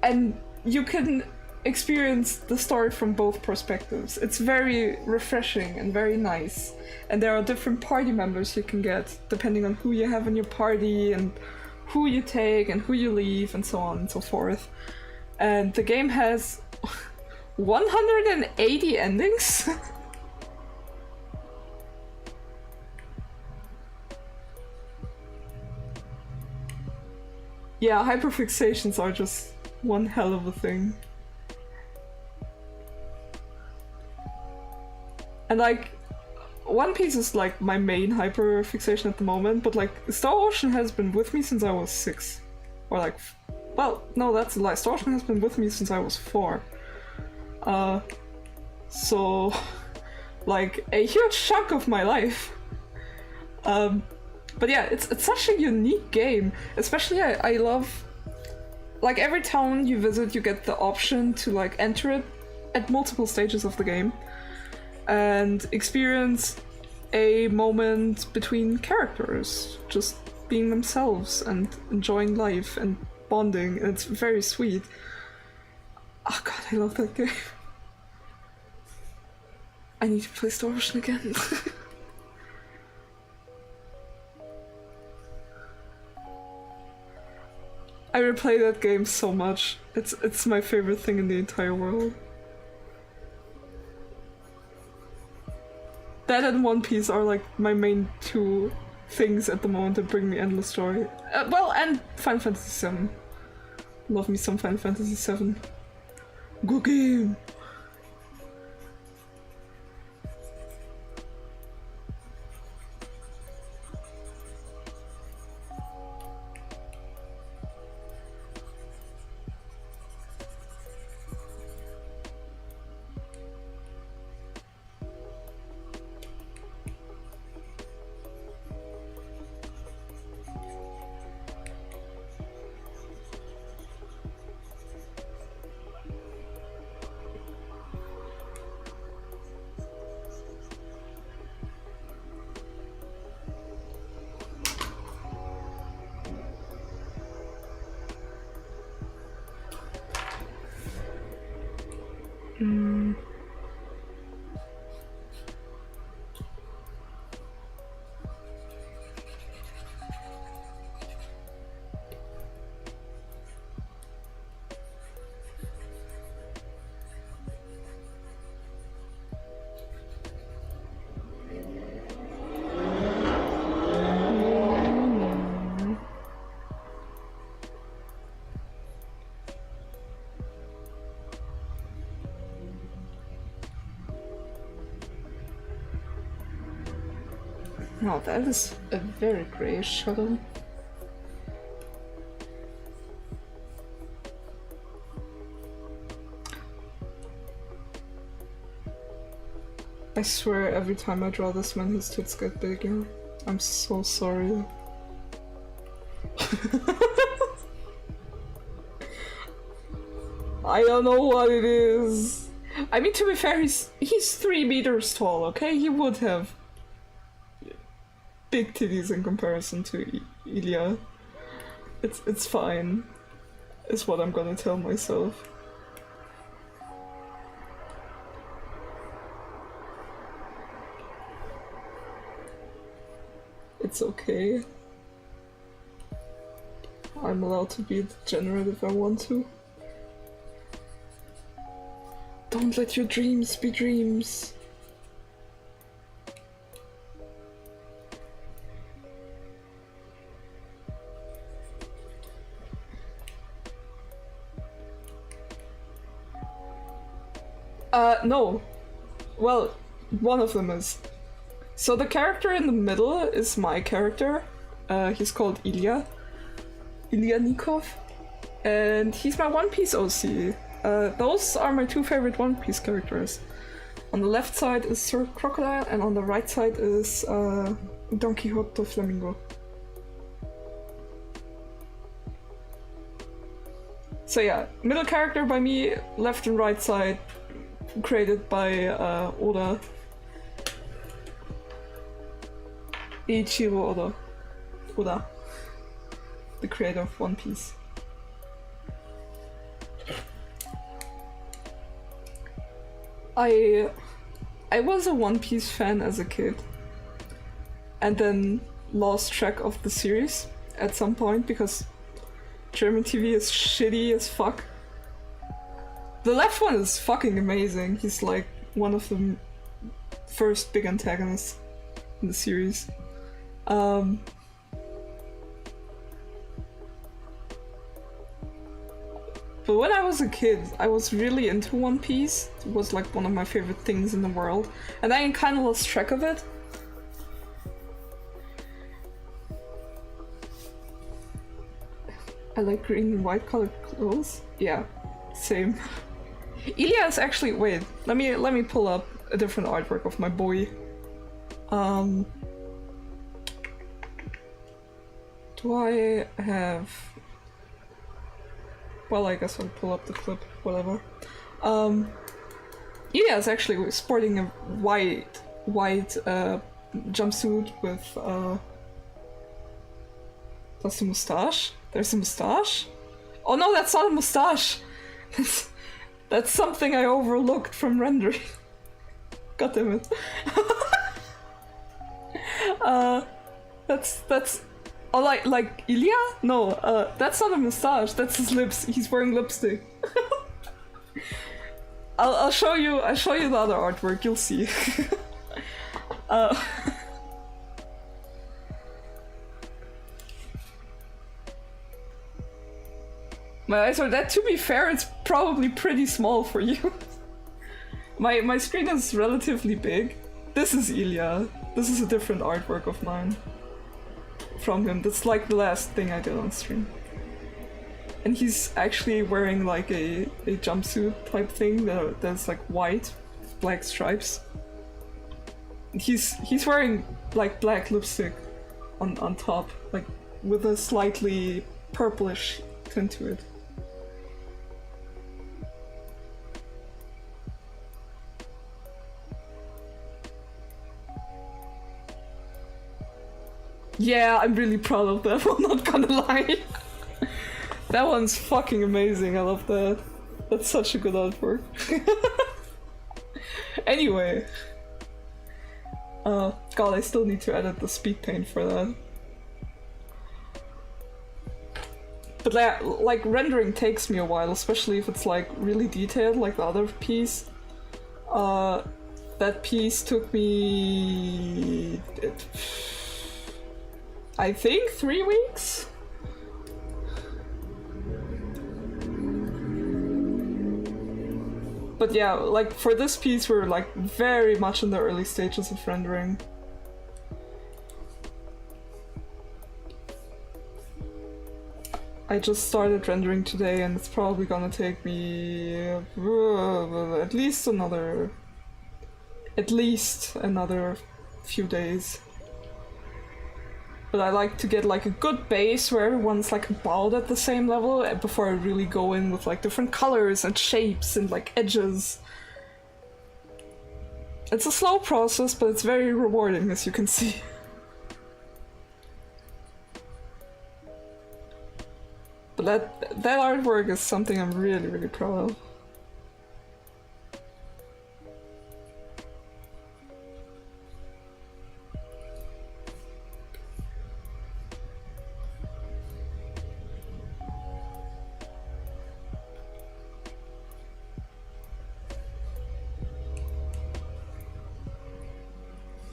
S1: and you can experience the story from both perspectives. It's very refreshing and very nice, and there are different party members you can get depending on who you have in your party and who you take and who you leave and so on and so forth. And the game has 180 endings. Yeah, hyperfixations are just one hell of a thing. And like, One Piece is like my main hyperfixation at the moment, but like Star Ocean has been with me since I was 6. Or like, well, no, that's a lie. Star Ocean has been with me since I was 4. So, like, a huge chunk of my life. But yeah, it's such a unique game. Especially I love, like, every town you visit you get the option to like enter it at multiple stages of the game and experience a moment between characters, just being themselves and enjoying life and bonding. And it's very sweet. Oh god, I love that game. I need to play Star Ocean again. I replay that game so much. It's my favorite thing in the entire world. That and One Piece are like my main two things at the moment that bring me endless joy. Well, and Final Fantasy VII. Love me some Final Fantasy VII. Good game! Oh, that is a very grayish shadow. I swear every time I draw this man, his tits get bigger. I'm so sorry. I don't know what it is. I mean, to be fair, he's 3 meters tall, okay? He would have big titties in comparison to Ilya. It's fine, is what I'm gonna tell myself. It's okay. I'm allowed to be degenerate if I want to. Don't let your dreams be dreams. No. Well, one of them is. So the character in the middle is my character. He's called Ilya. Ilya Nikov. And he's my One Piece OC. Those are my 2 favorite One Piece characters. On the left side is Sir Crocodile, and on the right side is Don Quixote Flamingo. So yeah, middle character by me, left and right side created by Oda. Eiichiro Oda, the creator of One Piece. I was a One Piece fan as a kid, and then lost track of the series at some point because German TV is shitty as fuck. The left one is fucking amazing. He's like one of the first big antagonists in the series. But when I was a kid, I was really into One Piece. It was like one of my favorite things in the world, and I kind of lost track of it. I like green and white colored clothes. Yeah, same. Ilya is actually, wait, let me pull up a different artwork of my boy. Do I have... Well, I guess I'll pull up the clip, whatever. Ilya is actually sporting a white jumpsuit with that's a mustache? There's a mustache? Oh no, that's not a mustache! That's something I overlooked from rendering. God damn it. That's oh, like Ilya? No, that's not a mustache, that's his lips. He's wearing lipstick. I'll show you the other artwork, you'll see. My eyes are that, to be fair, it's probably pretty small for you. My screen is relatively big. This is Ilya. This is a different artwork of mine. From him. That's like the last thing I did on stream. And he's actually wearing like a jumpsuit type thing that's like white with black stripes. And he's wearing like black lipstick on top, like with a slightly purplish tint to it. Yeah, I'm really proud of that, I'm not gonna lie. That one's fucking amazing, I love that. That's such a good artwork. Anyway. God, I still need to edit the speed paint for that. But like rendering takes me a while, especially if it's like really detailed, like the other piece. That piece took me... I think 3 weeks? But yeah, like for this piece we're like very much in the early stages of rendering. I just started rendering today and it's probably gonna take me at least another few days. But I like to get like a good base where everyone's like about at the same level before I really go in with like different colors and shapes and like edges. It's a slow process, but it's very rewarding, as you can see. But that artwork is something I'm really, really proud of.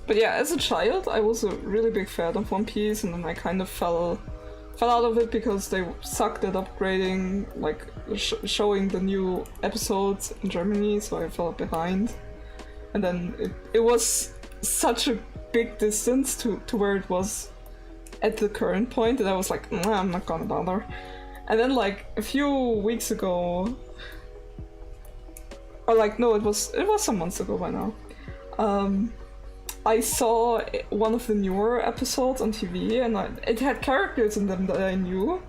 S1: But yeah, as a child, I was a really big fan of One Piece, and then I kind of fell out of it because they sucked at upgrading, like showing the new episodes in Germany, so I fell behind. And then it was such a big distance to where it was at the current point that I was like, nah, I'm not gonna bother. And then like a few weeks ago, or like no, it was some months ago by now. I saw one of the newer episodes on TV, and it had characters in them that I knew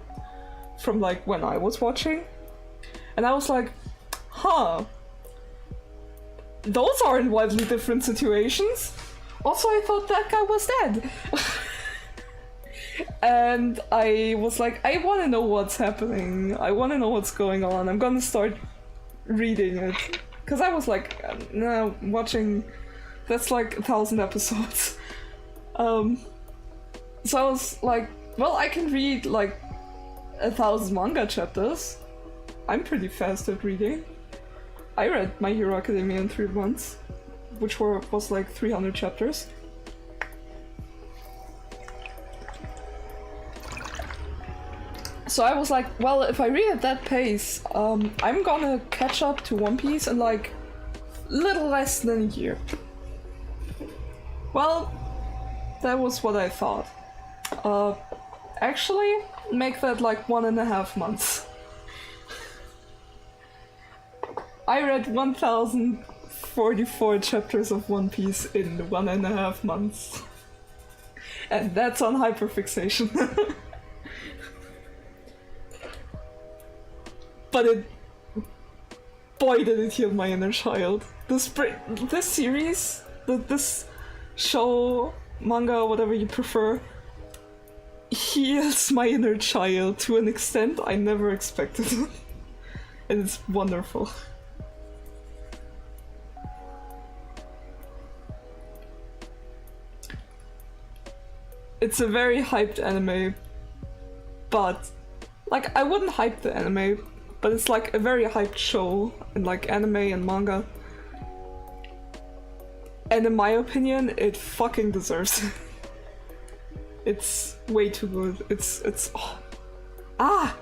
S1: from like when I was watching, and I was like, huh, those aren't wildly different situations. Also, I thought that guy was dead. And I was like, I want to know what's happening. I want to know what's going on. I'm gonna start reading it. Because I was like, no, watching... That's like 1,000 episodes. So I was like, well, I can read like 1,000 manga chapters. I'm pretty fast at reading. I read My Hero Academia in 3 months, which was like 300 chapters. So I was like, well, if I read at that pace, I'm gonna catch up to One Piece in like little less than a year. Well, that was what I thought. Actually, make that like 1.5 months. I read 1,044 chapters of One Piece in 1.5 months. And that's on hyperfixation. But boy did it heal my inner child. This series, this show, manga, whatever you prefer, heals my inner child to an extent I never expected. And it's wonderful. It's a very hyped anime, but like I wouldn't hype the anime, but it's like a very hyped show in like anime and manga. And in my opinion, it fucking deserves it. It's way too good. It's oh. Ah!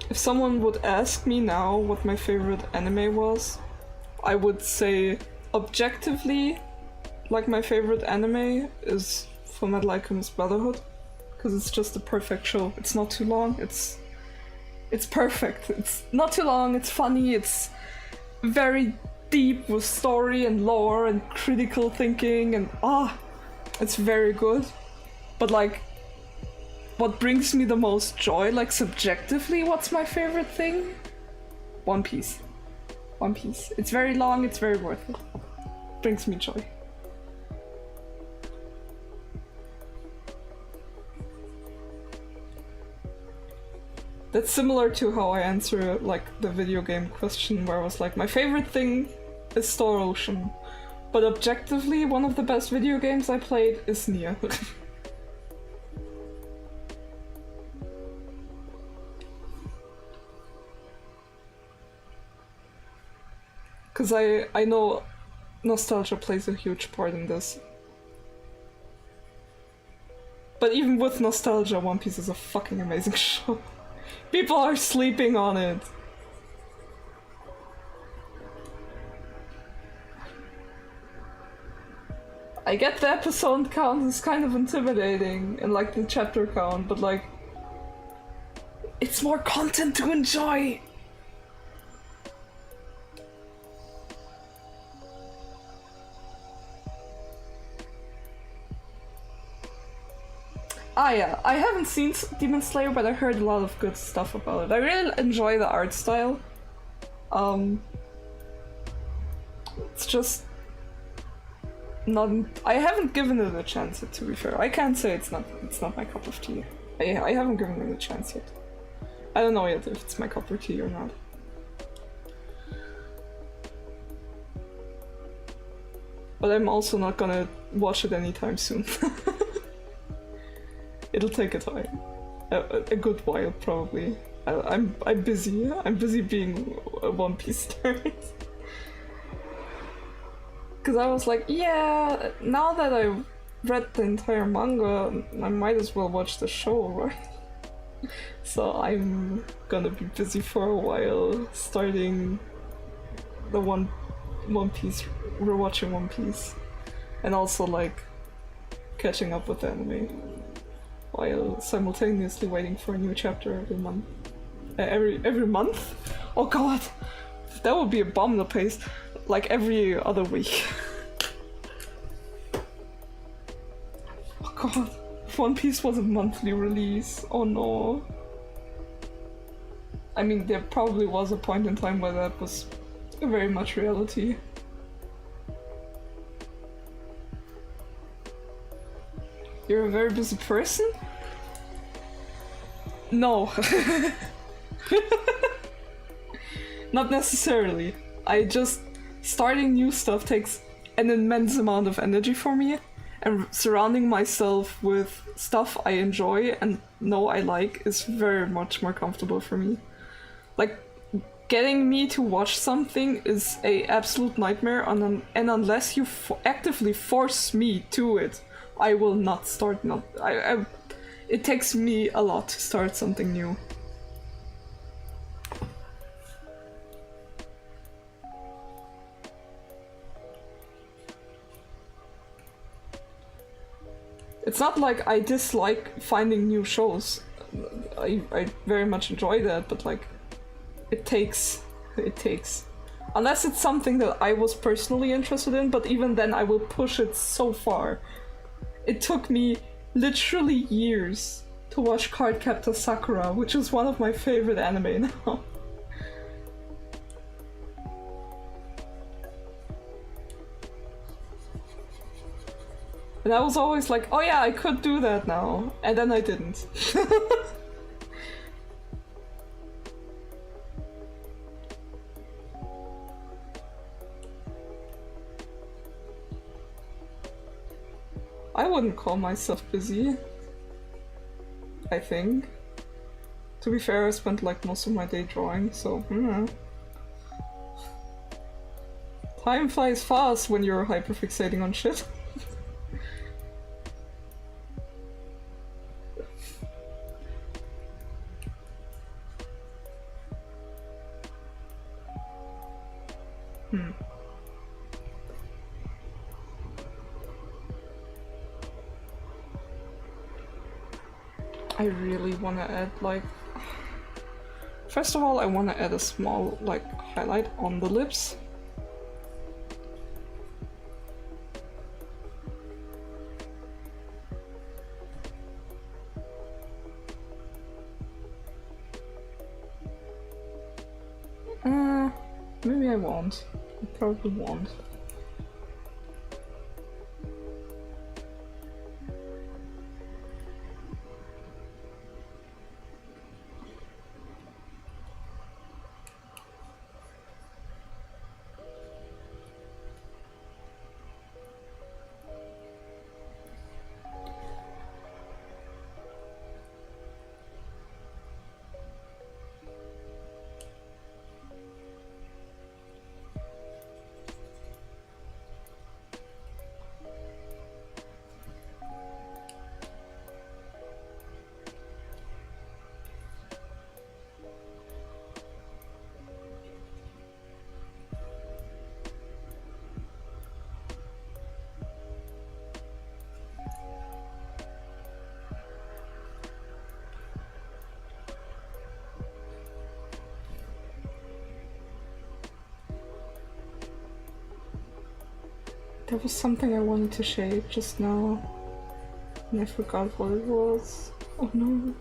S1: If someone would ask me now what my favorite anime was, I would say objectively, like my favorite anime is Fullmetal Alchemist Brotherhood, because it's just a perfect show. It's not too long, it's perfect. It's not too long, it's funny, it's very deep with story and lore and critical thinking and it's very good. But like, what brings me the most joy, like subjectively, what's my favorite thing? One Piece. One Piece. It's very long, it's very worth it. Brings me joy. That's similar to how I answer like the video game question, where I was like, my favorite thing is Star Ocean, but objectively one of the best video games I played is Nier. Because I know nostalgia plays a huge part in this. But even with nostalgia, One Piece is a fucking amazing show. People are sleeping on it. I get the episode count is kind of intimidating, and like the chapter count, but like, it's more content to enjoy! Ah yeah, I haven't seen Demon Slayer, but I heard a lot of good stuff about it. I really enjoy the art style. It's just not. I haven't given it a chance yet, to be fair. I can't say it's not my cup of tea. I haven't given it a chance yet. I don't know yet if it's my cup of tea or not. But I'm also not gonna watch it anytime soon. It'll take a time, a good while probably. I'm busy. I'm busy being a One Piece nerd. Because I was like, yeah, now that I've read the entire manga, I might as well watch the show, right? So I'm gonna be busy for a while, starting the One One Piece, rewatching One Piece, and also like catching up with the anime while simultaneously waiting for a new chapter every month. Every month? Oh god, that would be a bomb the pace. Like every other week. Oh god, if One Piece was a monthly release, oh no. I mean, there probably was a point in time where that was very much reality. You're a very busy person? No. Not necessarily. Starting new stuff takes an immense amount of energy for me, and surrounding myself with stuff I enjoy and know I like is very much more comfortable for me. Like, getting me to watch something is a absolute nightmare, and unless you actively force me to it, I will not start. It takes me a lot to start something new. It's not like I dislike finding new shows. I very much enjoy that, but like, it takes. Unless it's something that I was personally interested in, but even then I will push it so far. It took me literally years to watch Cardcaptor Sakura, which is one of my favorite anime now. And I was always like, oh yeah, I could do that now. And then I didn't. I wouldn't call myself busy, I think. To be fair, I spent like most of my day drawing, so time flies fast when you're hyperfixating on shit. I really want to add, like... First of all, I want to add a small, like, highlight on the lips. Maybe I won't. I probably won't. There was something I wanted to shape just now, and I forgot what it was. Oh no.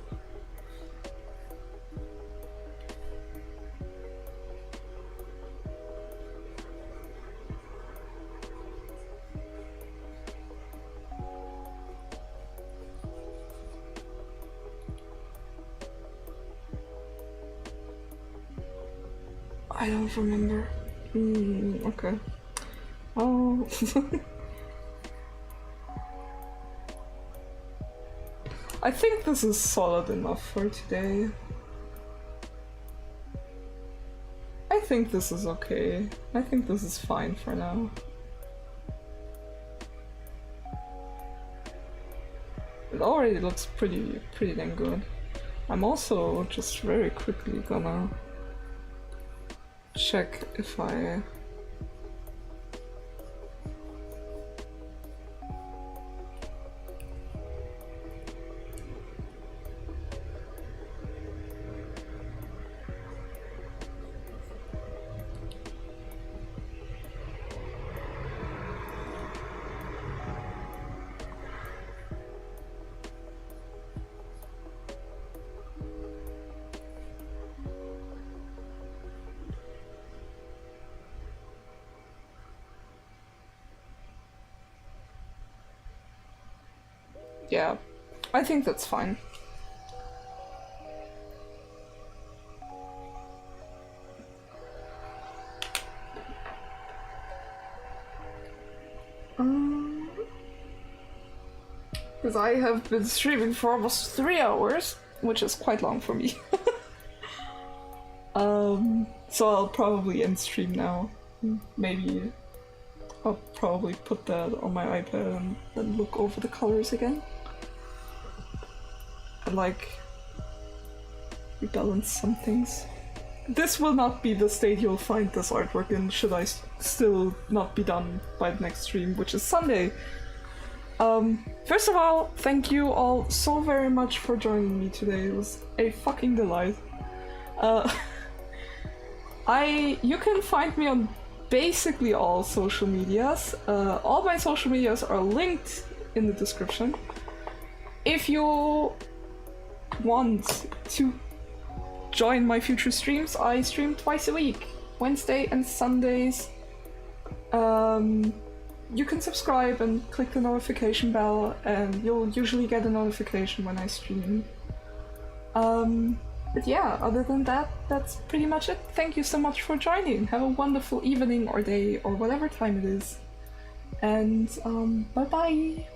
S1: I don't remember. Okay. Oh. I think this is solid enough for today. I think this is okay. I think this is fine for now. It already looks pretty dang good. I'm also just very quickly gonna check if I Yeah, I think that's fine. Because I have been streaming for almost 3 hours, which is quite long for me. So I'll probably end stream now. Maybe I'll probably put that on my iPad and then look over the colors again. And like rebalance some things. This will not be the state you'll find this artwork in, should I still not be done by the next stream, which is Sunday. First of all, thank you all so very much for joining me today. It was a fucking delight. You can find me on basically all social medias. All my social medias are linked in the description. If you want to join my future streams, I stream twice a week, Wednesday and Sundays. You can subscribe and click the notification bell, and you'll usually get a notification when I stream. But yeah, other than that, that's pretty much it. Thank you so much for joining. Have a wonderful evening or day or whatever time it is. And bye bye!